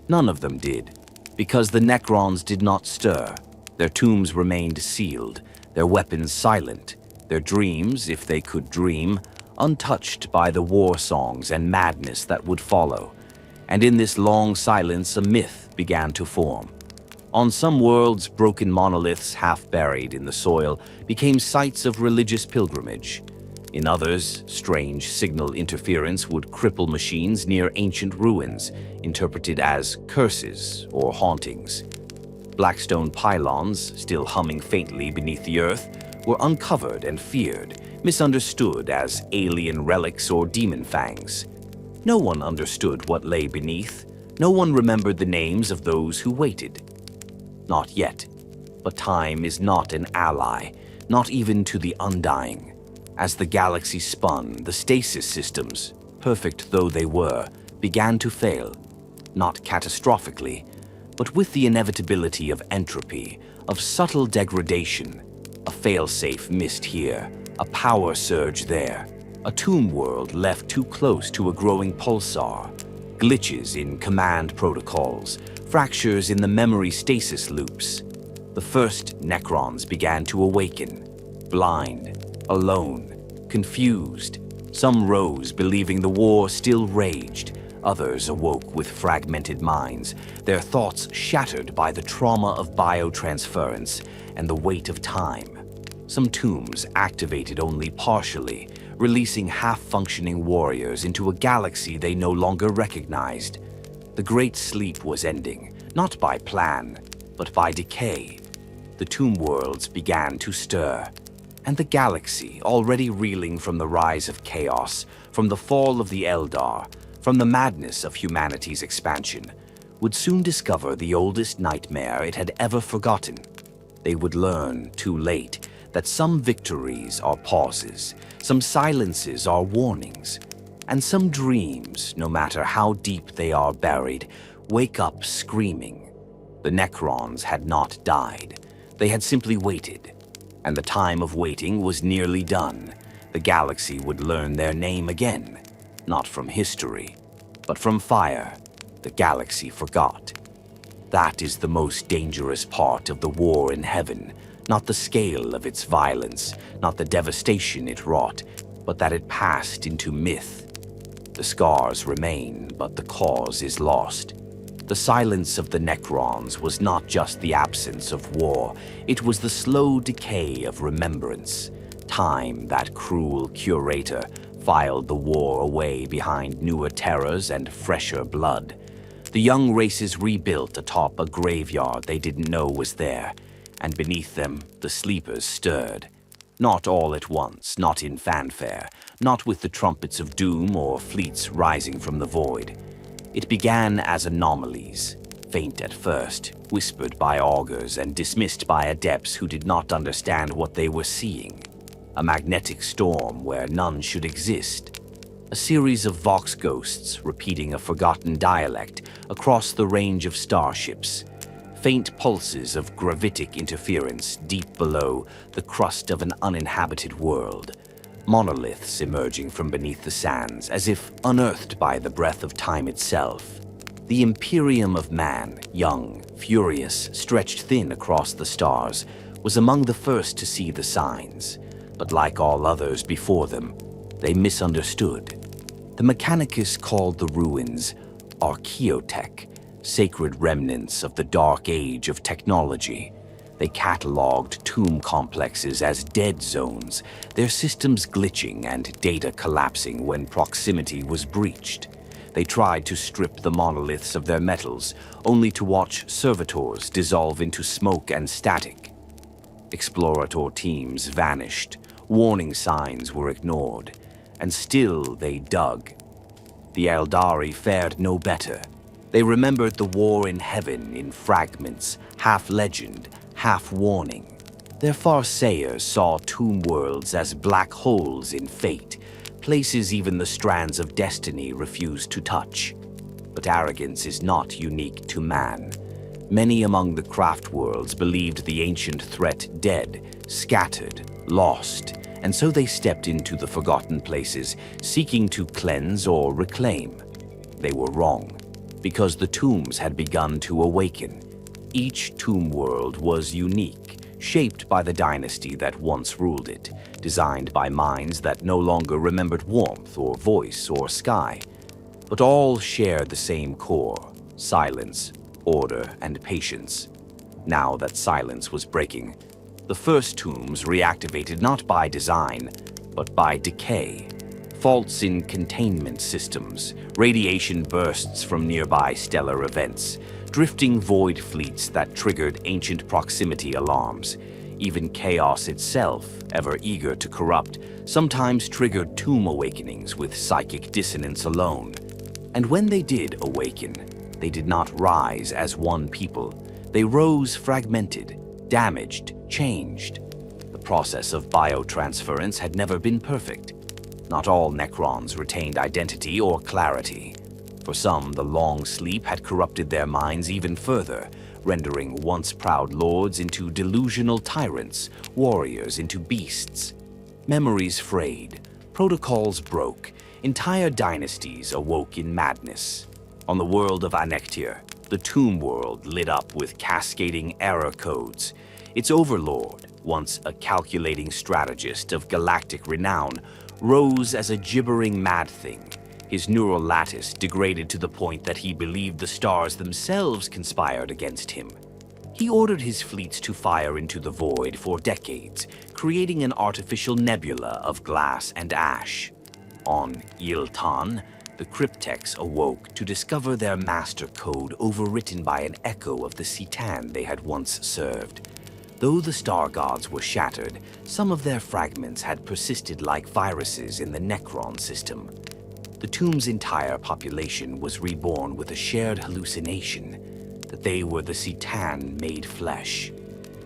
S1: None of them did, because the Necrons did not stir. Their tombs remained sealed, their weapons silent, their dreams, if they could dream, untouched by the war songs and madness that would follow. And in this long silence, a myth began to form. On some worlds, broken monoliths half buried in the soil became sites of religious pilgrimage. In others, strange signal interference would cripple machines near ancient ruins, interpreted as curses or hauntings. Blackstone pylons, still humming faintly beneath the earth, were uncovered and feared, misunderstood as alien relics or demon fangs. No one understood what lay beneath. No one remembered the names of those who waited. Not yet. But time is not an ally, not even to the undying. As the galaxy spun, the stasis systems, perfect though they were, began to fail. Not catastrophically, but with the inevitability of entropy, of subtle degradation. A failsafe missed here, a power surge there, a tomb world left too close to a growing pulsar, glitches in command protocols, fractures in the memory stasis loops. The first Necrons began to awaken, blind, alone, confused. Some rose believing the war still raged. Others awoke with fragmented minds, their thoughts shattered by the trauma of biotransference and the weight of time. Some tombs activated only partially, releasing half-functioning warriors into a galaxy they no longer recognized. The Great Sleep was ending, not by plan, but by decay. The tomb worlds began to stir, and the galaxy, already reeling from the rise of chaos, from the fall of the Eldar, from the madness of humanity's expansion, would soon discover the oldest nightmare it had ever forgotten. They would learn, too late, that some victories are pauses, some silences are warnings, and some dreams, no matter how deep they are buried, wake up screaming. The Necrons had not died. They had simply waited, and the time of waiting was nearly done. The galaxy would learn their name again. Not from history, but from fire. The galaxy forgot. That is the most dangerous part of the war in heaven, not the scale of its violence, not the devastation it wrought, but that it passed into myth. The scars remain, but the cause is lost. The silence of the Necrons was not just the absence of war, it was the slow decay of remembrance. Time, that cruel curator, filed the war away behind newer terrors and fresher blood. The young races rebuilt atop a graveyard they didn't know was there, and beneath them the sleepers stirred. Not all at once, not in fanfare, not with the trumpets of doom or fleets rising from the void. It began as anomalies, faint at first, whispered by augurs and dismissed by adepts who did not understand what they were seeing. A magnetic storm where none should exist. A series of vox ghosts repeating a forgotten dialect across the range of starships. Faint pulses of gravitic interference deep below the crust of an uninhabited world. Monoliths emerging from beneath the sands as if unearthed by the breath of time itself. The Imperium of Man, young, furious, stretched thin across the stars, was among the first to see the signs. But like all others before them, they misunderstood. The Mechanicus called the ruins Archaeotech, sacred remnants of the dark age of technology. They catalogued tomb complexes as dead zones, their systems glitching and data collapsing when proximity was breached. They tried to strip the monoliths of their metals, only to watch servitors dissolve into smoke and static. Explorator teams vanished, warning signs were ignored, and still they dug. The Aeldari fared no better. They remembered the war in heaven in fragments, half legend, half warning. Their farsayers saw tomb worlds as black holes in fate, places even the strands of destiny refused to touch. But arrogance is not unique to man. Many among the craft worlds believed the ancient threat dead, scattered, lost, and so they stepped into the forgotten places, seeking to cleanse or reclaim. They were wrong, because the tombs had begun to awaken. Each tomb world was unique, shaped by the dynasty that once ruled it, designed by minds that no longer remembered warmth or voice or sky. But all shared the same core: silence, order, and patience. Now that silence was breaking, the first tombs reactivated not by design, but by decay. Faults in containment systems, radiation bursts from nearby stellar events, drifting void fleets that triggered ancient proximity alarms. Even chaos itself, ever eager to corrupt, sometimes triggered tomb awakenings with psychic dissonance alone. And when they did awaken, they did not rise as one people. They rose fragmented, damaged, changed. The process of biotransference had never been perfect. Not all Necrons retained identity or clarity. For some, the long sleep had corrupted their minds even further, rendering once proud lords into delusional tyrants, warriors into beasts. Memories frayed, protocols broke, entire dynasties awoke in madness. On the world of Necrontyr, the tomb world lit up with cascading error codes. Its overlord, once a calculating strategist of galactic renown, rose as a gibbering mad thing. His neural lattice degraded to the point that he believed the stars themselves conspired against him. He ordered his fleets to fire into the void for decades, creating an artificial nebula of glass and ash. On Yltan, the cryptex awoke to discover their master code overwritten by an echo of the Citan they had once served. Though the star gods were shattered, some of their fragments had persisted like viruses in the Necron system. The tomb's entire population was reborn with a shared hallucination that they were the Citan made flesh.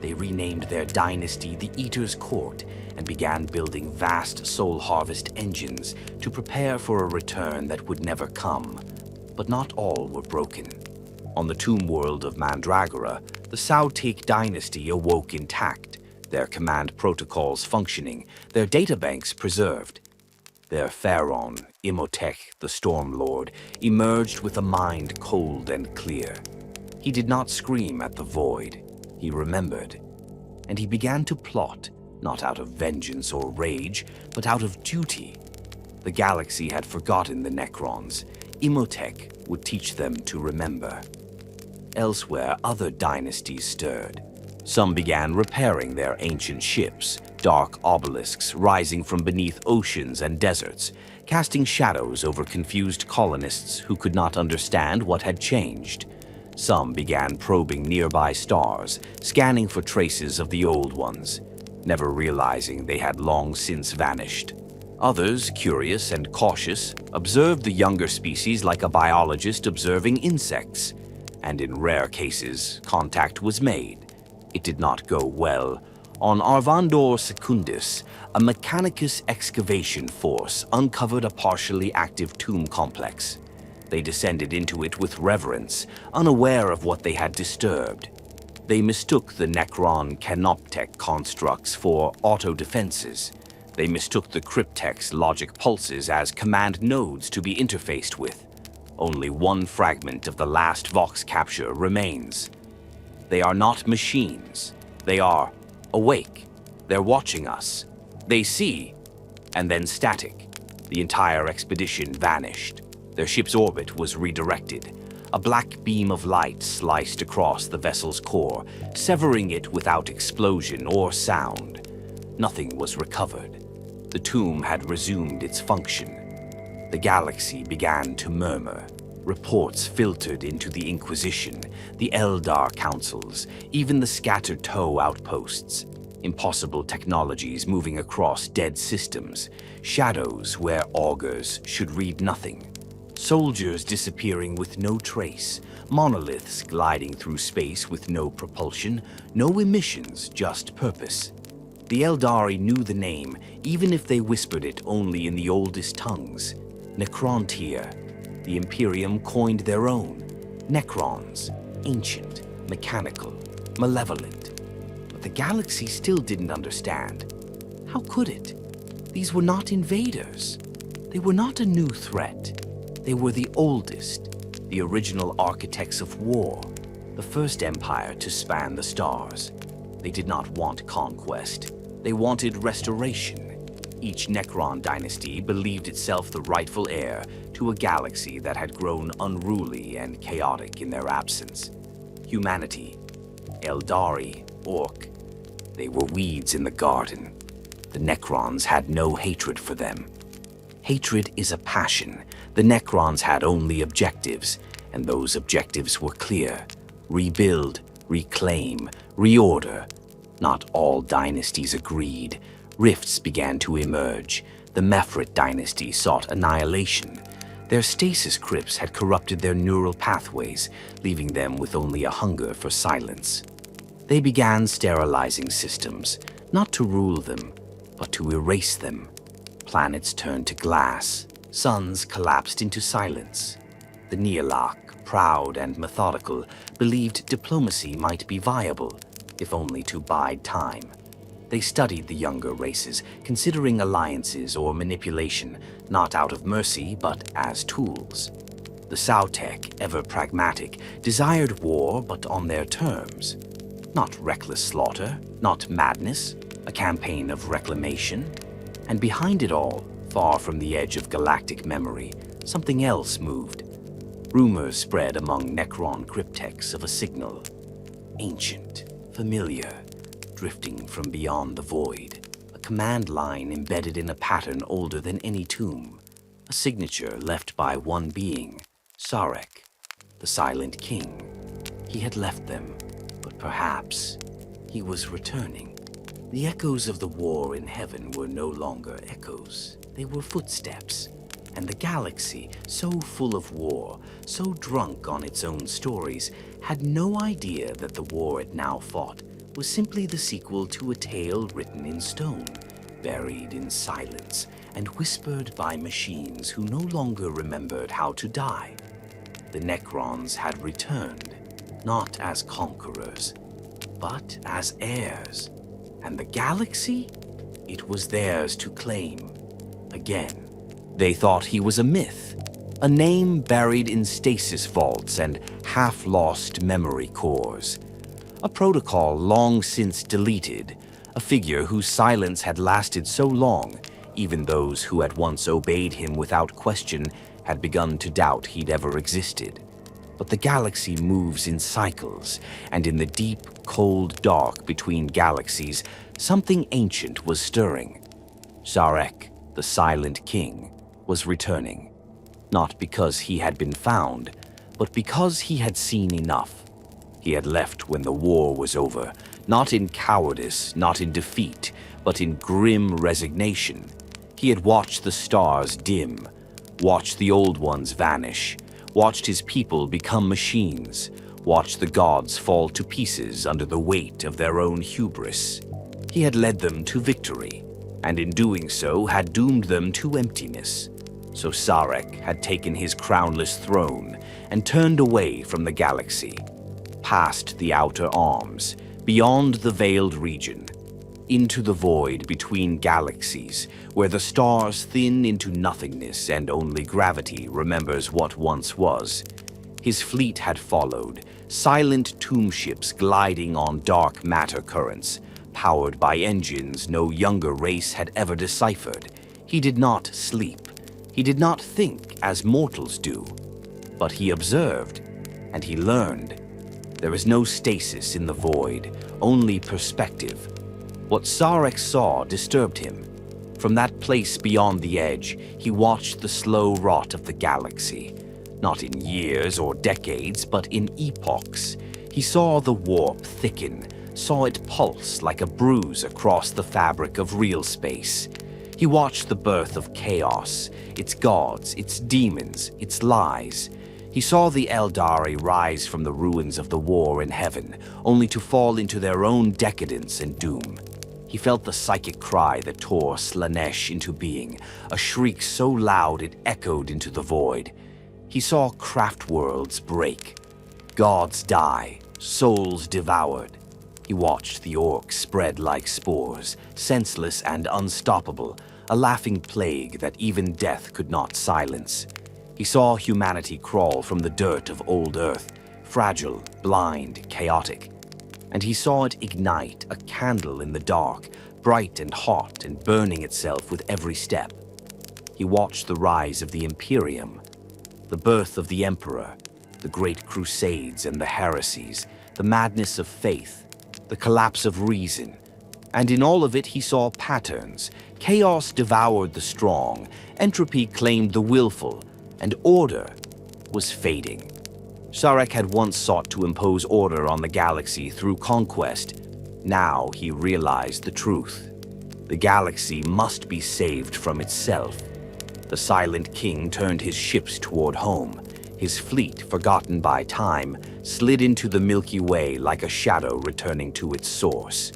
S1: They renamed their dynasty the Eater's Court and began building vast soul harvest engines to prepare for a return that would never come. But not all were broken. On the tomb world of Mandragora, the Sautik dynasty awoke intact, their command protocols functioning, their databanks preserved. Their pharaoh, Imhotep, the Storm Lord, emerged with a mind cold and clear. He did not scream at the void. He remembered. And he began to plot, not out of vengeance or rage, but out of duty. The galaxy had forgotten the Necrons. Imhotep would teach them to remember. Elsewhere, other dynasties stirred. Some began repairing their ancient ships, dark obelisks rising from beneath oceans and deserts, casting shadows over confused colonists who could not understand what had changed. Some began probing nearby stars, scanning for traces of the old ones, never realizing they had long since vanished. Others, curious and cautious, observed the younger species like a biologist observing insects, and in rare cases, contact was made. It did not go well. On Arvandor Secundus, a Mechanicus excavation force uncovered a partially active tomb complex. They descended into it with reverence, unaware of what they had disturbed. They mistook the Necron Canoptech constructs for auto-defenses. They mistook the cryptex logic pulses as command nodes to be interfaced with. Only one fragment of the last Vox capture remains. They are not machines. They are awake. They're watching us. They see, and then static. The entire expedition vanished. Their ship's orbit was redirected. A black beam of light sliced across the vessel's core, severing it without explosion or sound. Nothing was recovered. The tomb had resumed its function. The galaxy began to murmur. Reports filtered into the Inquisition, the Eldar councils, even the scattered TOW outposts. Impossible technologies moving across dead systems, shadows where augurs should read nothing. Soldiers disappearing with no trace, monoliths gliding through space with no propulsion, no emissions, just purpose. The Eldari knew the name, even if they whispered it only in the oldest tongues. Necrontyr. The Imperium coined their own. Necrons. Ancient, mechanical, malevolent. But the galaxy still didn't understand. How could it? These were not invaders. They were not a new threat. They were the oldest, the original architects of war, the first empire to span the stars. They did not want conquest. They wanted restoration. Each Necron dynasty believed itself the rightful heir to a galaxy that had grown unruly and chaotic in their absence. Humanity, Eldari, Orc, they were weeds in the garden. The Necrons had no hatred for them. Hatred is a passion. The Necrons had only objectives, and those objectives were clear. Rebuild, reclaim, reorder. Not all dynasties agreed. Rifts began to emerge. The Mephrit dynasty sought annihilation. Their stasis crypts had corrupted their neural pathways, leaving them with only a hunger for silence. They began sterilizing systems, not to rule them, but to erase them. Planets turned to glass. Suns collapsed into silence. The Neolach, proud and methodical, believed diplomacy might be viable, if only to bide time. They studied the younger races, considering alliances or manipulation, not out of mercy, but as tools. The Sautek, ever pragmatic, desired war, but on their terms. Not reckless slaughter, not madness, a campaign of reclamation. And behind it all, far from the edge of galactic memory, something else moved. Rumors spread among Necron cryptechs of a signal. Ancient, familiar, drifting from beyond the void. A command line embedded in a pattern older than any tomb. A signature left by one being, Sarek, the Silent King. He had left them, but perhaps he was returning. The echoes of the war in heaven were no longer echoes. They were footsteps. And the galaxy, so full of war, so drunk on its own stories, had no idea that the war it now fought was simply the sequel to a tale written in stone, buried in silence, and whispered by machines who no longer remembered how to die. The Necrons had returned, not as conquerors, but as heirs. And the galaxy? It was theirs to claim. Again. They thought he was a myth, a name buried in stasis vaults and half-lost memory cores. A protocol long since deleted, a figure whose silence had lasted so long, even those who had once obeyed him without question had begun to doubt he'd ever existed. But the galaxy moves in cycles, and in the deep, cold dark between galaxies, something ancient was stirring. Sarek, the Silent King, was returning, not because he had been found, but because he had seen enough. He had left when the war was over, not in cowardice, not in defeat, but in grim resignation. He had watched the stars dim, watched the old ones vanish, watched his people become machines, watched the gods fall to pieces under the weight of their own hubris. He had led them to victory, and in doing so had doomed them to emptiness. So Sarek had taken his crownless throne and turned away from the galaxy, past the outer arms, beyond the veiled region, into the void between galaxies, where the stars thin into nothingness and only gravity remembers what once was. His fleet had followed, silent tomb ships gliding on dark matter currents, powered by engines no younger race had ever deciphered. He did not sleep. He did not think as mortals do, but he observed, and he learned. There is no stasis in the void, only perspective. What Sarek saw disturbed him. From that place beyond the edge, he watched the slow rot of the galaxy. Not in years or decades, but in epochs. He saw the warp thicken, saw it pulse like a bruise across the fabric of real space. He watched the birth of chaos, its gods, its demons, its lies. He saw the Eldari rise from the ruins of the war in heaven, only to fall into their own decadence and doom. He felt the psychic cry that tore Slaanesh into being, a shriek so loud it echoed into the void. He saw craft worlds break, gods die, souls devoured. He watched the orcs spread like spores, senseless and unstoppable, a laughing plague that even death could not silence. He saw humanity crawl from the dirt of old Earth, fragile, blind, chaotic. And he saw it ignite, a candle in the dark, bright and hot and burning itself with every step. He watched the rise of the Imperium, the birth of the Emperor, the great crusades and the heresies, the madness of faith, the collapse of reason. And in all of it he saw patterns. Chaos devoured the strong, entropy claimed the willful, and order was fading. Sarek had once sought to impose order on the galaxy through conquest. Now he realized the truth. The galaxy must be saved from itself. The Silent King turned his ships toward home. His fleet, forgotten by time, slid into the Milky Way like a shadow returning to its source.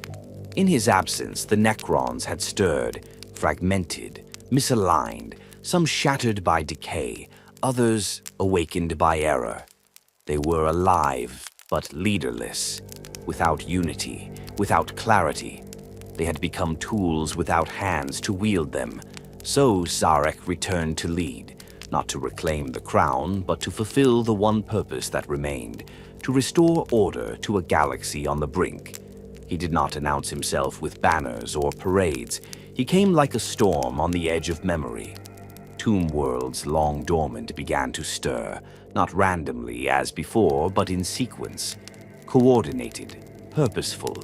S1: In his absence, the Necrons had stirred, fragmented, misaligned, some shattered by decay, others awakened by error. They were alive, but leaderless, without unity, without clarity. They had become tools without hands to wield them. So Sarek returned to lead, not to reclaim the crown, but to fulfill the one purpose that remained, to restore order to a galaxy on the brink. He did not announce himself with banners or parades. He came like a storm on the edge of memory. Tomb worlds long dormant began to stir, not randomly as before, but in sequence. Coordinated, purposeful.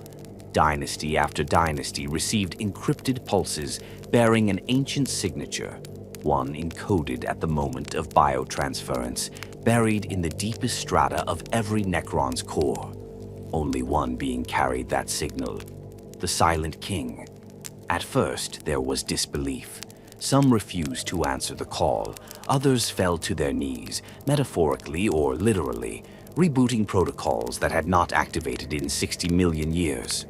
S1: Dynasty after dynasty received encrypted pulses bearing an ancient signature, one encoded at the moment of biotransference, buried in the deepest strata of every Necron's core. Only one being carried that signal, the Silent King. At first, there was disbelief. Some refused to answer the call. Others fell to their knees, metaphorically or literally, rebooting protocols that had not activated in 60 million years.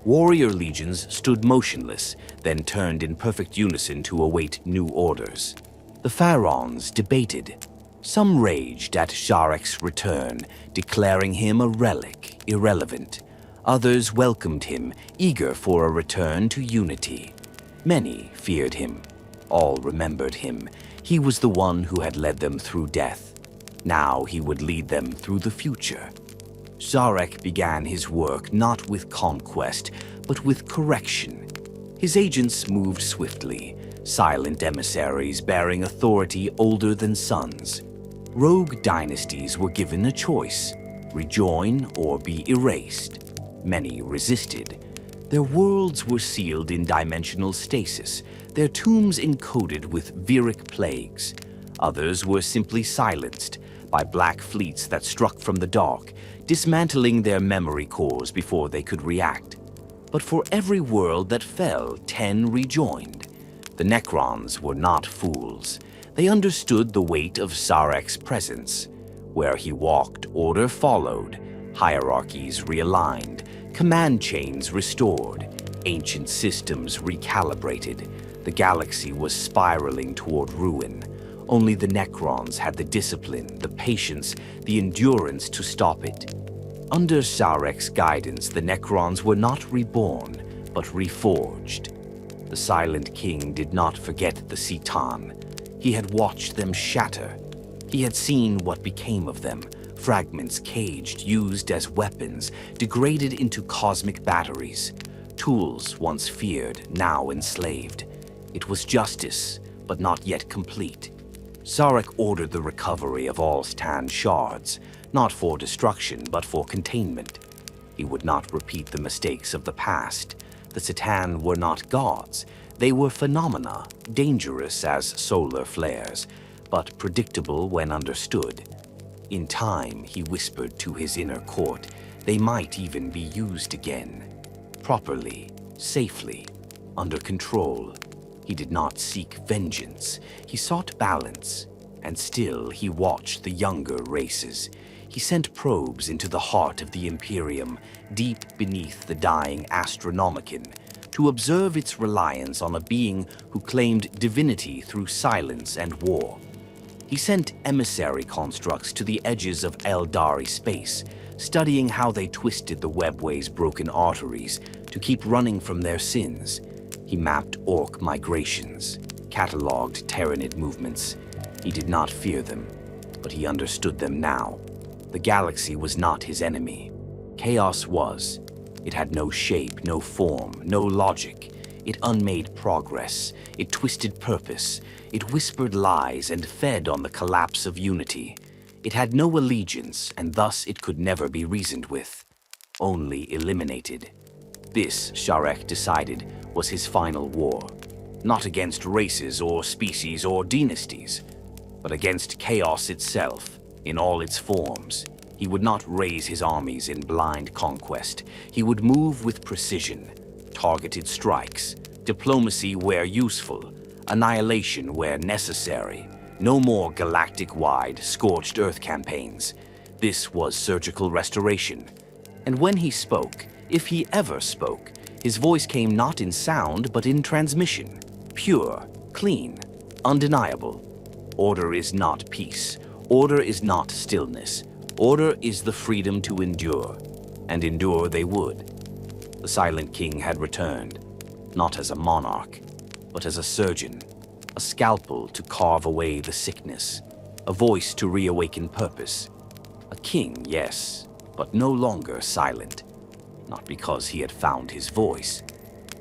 S1: Warrior legions stood motionless, then turned in perfect unison to await new orders. The Pharaons debated. Some raged at Sharek's return, declaring him a relic, irrelevant. Others welcomed him, eager for a return to unity. Many feared him. All remembered him. He was the one who had led them through death. Now he would lead them through the future. Sarek began his work not with conquest, but with correction. His agents moved swiftly, silent emissaries bearing authority older than suns. Rogue dynasties were given a choice, rejoin or be erased. Many resisted. Their worlds were sealed in dimensional stasis, their tombs encoded with Viric plagues. Others were simply silenced by black fleets that struck from the dark, dismantling their memory cores before they could react. But for every world that fell, 10 rejoined. The Necrons were not fools. They understood the weight of Sarek's presence. Where he walked, order followed, hierarchies realigned, command chains restored, ancient systems recalibrated. The galaxy was spiraling toward ruin. Only the Necrons had the discipline, the patience, the endurance to stop it. Under Sarek's guidance, the Necrons were not reborn, but reforged. The Silent King did not forget the Citan. He had watched them shatter. He had seen what became of them, fragments caged, used as weapons, degraded into cosmic batteries. Tools once feared, now enslaved. It was justice, but not yet complete. Sarek ordered the recovery of all Stan shards, not for destruction, but for containment. He would not repeat the mistakes of the past. The Citan were not gods. They were phenomena, dangerous as solar flares, but predictable when understood. In time, he whispered to his inner court, they might even be used again. Properly, safely, under control. He did not seek vengeance. He sought balance. And still, he watched the younger races. He sent probes into the heart of the Imperium, deep beneath the dying Astronomicon, to observe its reliance on a being who claimed divinity through silence and war. He sent emissary constructs to the edges of Eldari space, studying how they twisted the webway's broken arteries to keep running from their sins. He mapped Orc migrations, cataloged Terranid movements. He did not fear them, but he understood them now. The galaxy was not his enemy. Chaos was. It had no shape, no form, no logic. It unmade progress. It twisted purpose. It whispered lies and fed on the collapse of unity. It had no allegiance, and thus it could never be reasoned with. Only eliminated. This, Sharek decided, was his final war. Not against races or species or dynasties, but against chaos itself, in all its forms. He would not raise his armies in blind conquest. He would move with precision, targeted strikes, diplomacy where useful, annihilation where necessary. No more galactic-wide, scorched earth campaigns. This was surgical restoration. And when he spoke, if he ever spoke, his voice came not in sound but in transmission. Pure, clean, undeniable. Order is not peace. Order is not stillness. Order is the freedom to endure. And endure they would. The Silent King had returned, not as a monarch, but as a surgeon, a scalpel to carve away the sickness, a voice to reawaken purpose. A king, yes, but no longer silent. Not because he had found his voice,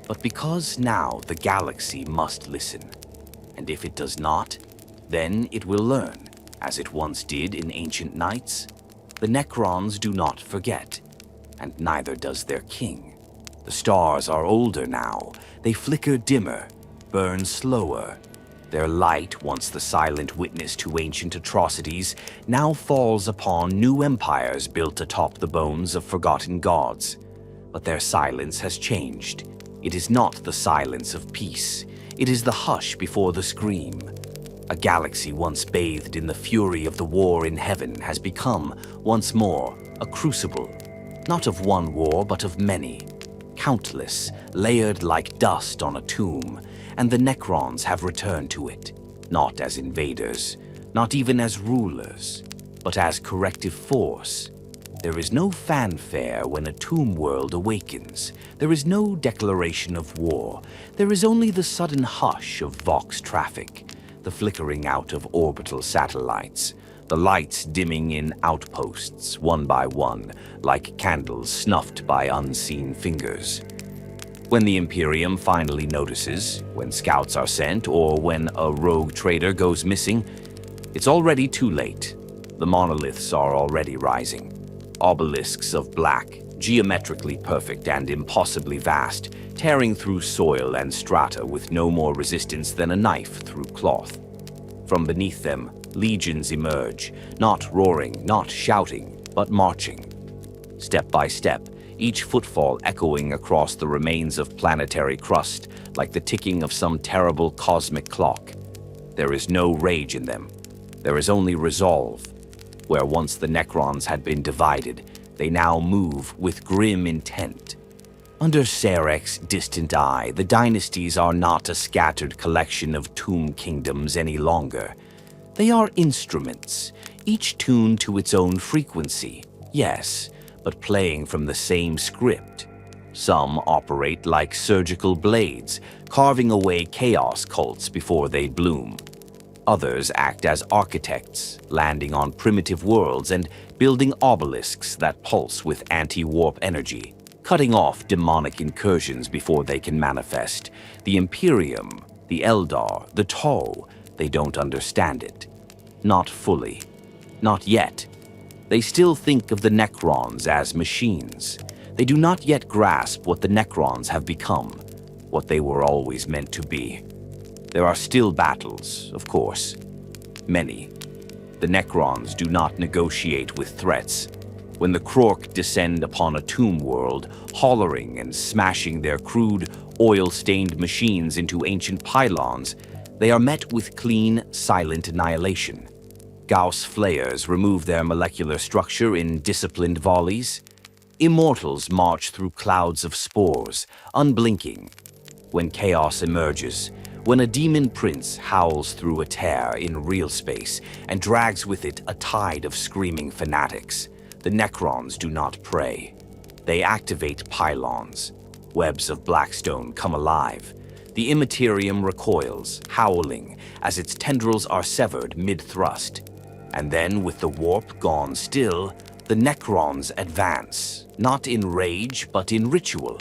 S1: but because now the galaxy must listen. And if it does not, then it will learn, as it once did in ancient nights. The Necrons do not forget, and neither does their king. The stars are older now. They flicker dimmer, burn slower. Their light, once the silent witness to ancient atrocities, now falls upon new empires built atop the bones of forgotten gods. But their silence has changed. It is not the silence of peace. It is the hush before the scream. A galaxy once bathed in the fury of the war in heaven has become, once more, a crucible, not of one war but of many. Countless, layered like dust on a tomb, and the Necrons have returned to it, not as invaders, not even as rulers, but as corrective force. There is no fanfare when a tomb world awakens. There is no declaration of war. There is only the sudden hush of Vox traffic, the flickering out of orbital satellites, the lights dimming in outposts one by one, like candles snuffed by unseen fingers. When the Imperium finally notices, when scouts are sent, or when a rogue trader goes missing, it's already too late. The monoliths are already rising. Obelisks of black, geometrically perfect and impossibly vast, tearing through soil and strata with no more resistance than a knife through cloth. From beneath them, legions emerge, not roaring, not shouting, but marching. Step by step, each footfall echoing across the remains of planetary crust like the ticking of some terrible cosmic clock. There is no rage in them. There is only resolve. Where once the Necrons had been divided, they now move with grim intent. Under Sarek's distant eye, the dynasties are not a scattered collection of tomb kingdoms any longer. They are instruments, each tuned to its own frequency, yes, but playing from the same script. Some operate like surgical blades, carving away chaos cults before they bloom. Others act as architects, landing on primitive worlds and building obelisks that pulse with anti-warp energy, cutting off demonic incursions before they can manifest. The Imperium, the Eldar, the Tau, they don't understand it. Not fully. Not yet. They still think of the Necrons as machines. They do not yet grasp what the Necrons have become. what they were always meant to be. There are still battles, of course. Many. The Necrons do not negotiate with threats. When the Krork descend upon a tomb world, hollering and smashing their crude, oil-stained machines into ancient pylons, they are met with clean, silent annihilation. Gauss flares remove their molecular structure in disciplined volleys. Immortals march through clouds of spores, unblinking. When chaos emerges, when a demon prince howls through a tear in real space and drags with it a tide of screaming fanatics, the Necrons do not pray. They activate pylons. Webs of blackstone come alive. The immaterium recoils, howling, as its tendrils are severed mid-thrust. And then, with the warp gone still, the Necrons advance, not in rage, but in ritual.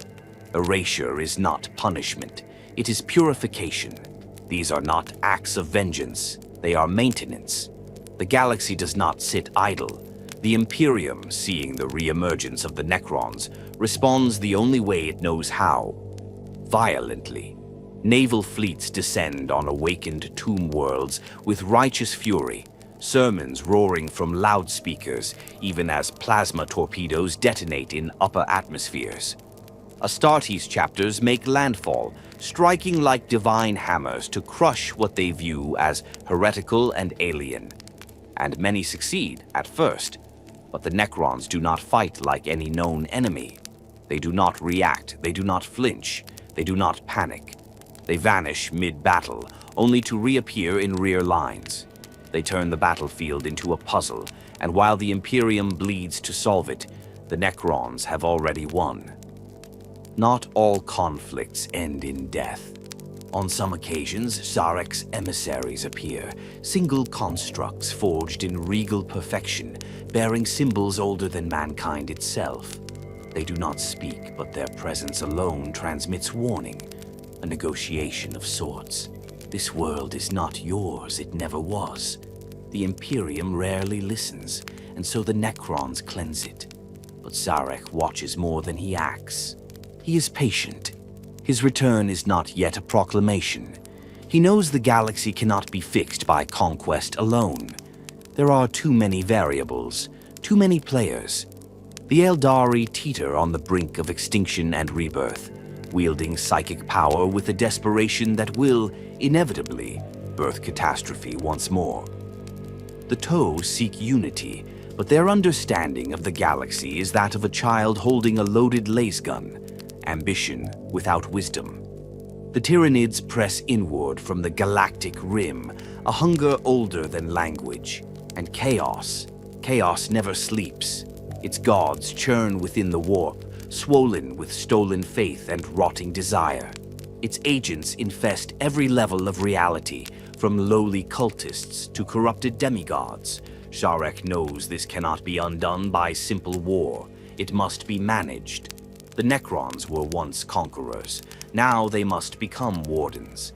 S1: Erasure is not punishment. It is purification. These are not acts of vengeance. They are maintenance. The galaxy does not sit idle. The Imperium, seeing the re-emergence of the Necrons, responds the only way it knows how: violently. Naval fleets descend on awakened tomb worlds with righteous fury, sermons roaring from loudspeakers even as plasma torpedoes detonate in upper atmospheres. Astartes chapters make landfall, striking like divine hammers to crush what they view as heretical and alien. And many succeed at first, but the Necrons do not fight like any known enemy. They do not react, they do not flinch, they do not panic. They vanish mid-battle, only to reappear in rear lines. They turn the battlefield into a puzzle, and while the Imperium bleeds to solve it, the Necrons have already won. Not all conflicts end in death. On some occasions, Sarek's emissaries appear, single constructs forged in regal perfection, bearing symbols older than mankind itself. They do not speak, but their presence alone transmits warning, a negotiation of sorts. This world is not yours, it never was. The Imperium rarely listens, and so the Necrons cleanse it. But Sarek watches more than he acts. He is patient. His return is not yet a proclamation. He knows the galaxy cannot be fixed by conquest alone. There are too many variables, too many players. The Aeldari teeter on the brink of extinction and rebirth, wielding psychic power with a desperation that will, inevitably, birth catastrophe once more. The Toes seek unity, but their understanding of the galaxy is that of a child holding a loaded lasgun, ambition without wisdom. The Tyranids press inward from the galactic rim, a hunger older than language. And chaos never sleeps. Its gods churn within the warp, swollen with stolen faith and rotting desire. Its agents infest every level of reality, from lowly cultists to corrupted demigods. Sharek knows this cannot be undone by simple war. It must be managed. The Necrons were once conquerors. Now they must become wardens.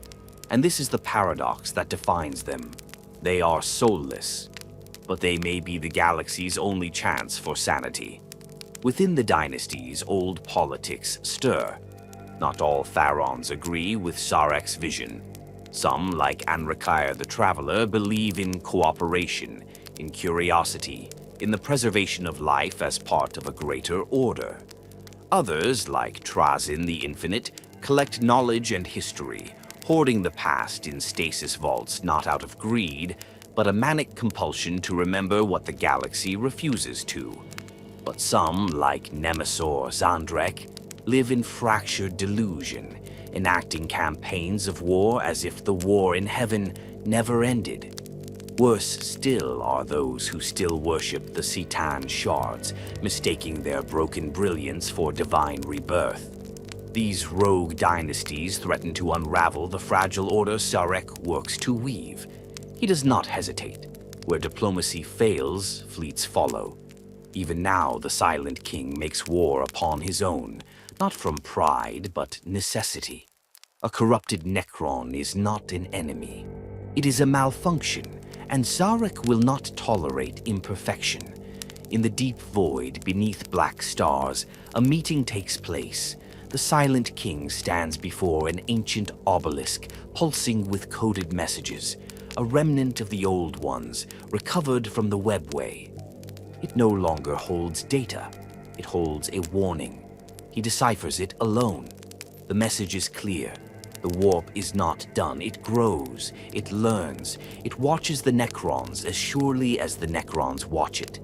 S1: And this is the paradox that defines them. They are soulless, but they may be the galaxy's only chance for sanity. Within the dynasties, old politics stir. Not all Pharaons agree with Sarek's vision. Some, like Anrakir the Traveler, believe in cooperation, in curiosity, in the preservation of life as part of a greater order. Others, like Trazin the Infinite, collect knowledge and history, hoarding the past in stasis vaults not out of greed, but a manic compulsion to remember what the galaxy refuses to. But some, like Nemesor Zandrek, live in fractured delusion, enacting campaigns of war as if the war in heaven never ended. Worse still are those who still worship the Citan shards, mistaking their broken brilliance for divine rebirth. These rogue dynasties threaten to unravel the fragile order Sarek works to weave. He does not hesitate. Where diplomacy fails, fleets follow. Even now, the Silent King makes war upon his own, not from pride, but necessity. A corrupted Necron is not an enemy. It is a malfunction, and Sarek will not tolerate imperfection. In the deep void beneath black stars, a meeting takes place. The Silent King stands before an ancient obelisk pulsing with coded messages, a remnant of the old ones, recovered from the webway. It no longer holds data. It holds a warning. He deciphers it alone. The message is clear. The warp is not done. It grows. It learns. It watches the Necrons as surely as the Necrons watch it.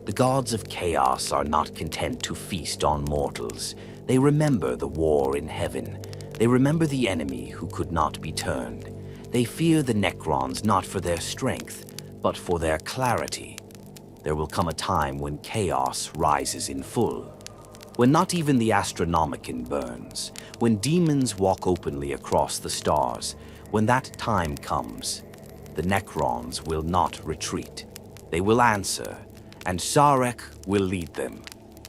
S1: The gods of chaos are not content to feast on mortals. They remember the war in heaven. They remember the enemy who could not be turned. They fear the Necrons not for their strength, but for their clarity. There will come a time when chaos rises in full. When not even the Astronomicon burns, when demons walk openly across the stars, when that time comes, the Necrons will not retreat. They will answer, and Sarek will lead them,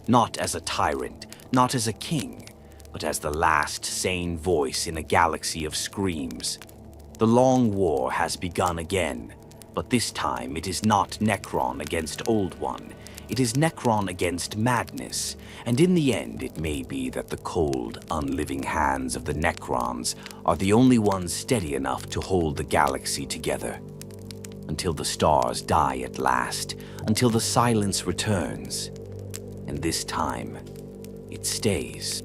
S1: not as a tyrant, not as a king, but as the last sane voice in a galaxy of screams. The long war has begun again, but this time it is not Necron against Old One. It is Necron against madness, and in the end it may be that the cold, unliving hands of the Necrons are the only ones steady enough to hold the galaxy together. Until the stars die at last, until the silence returns. And this time, it stays.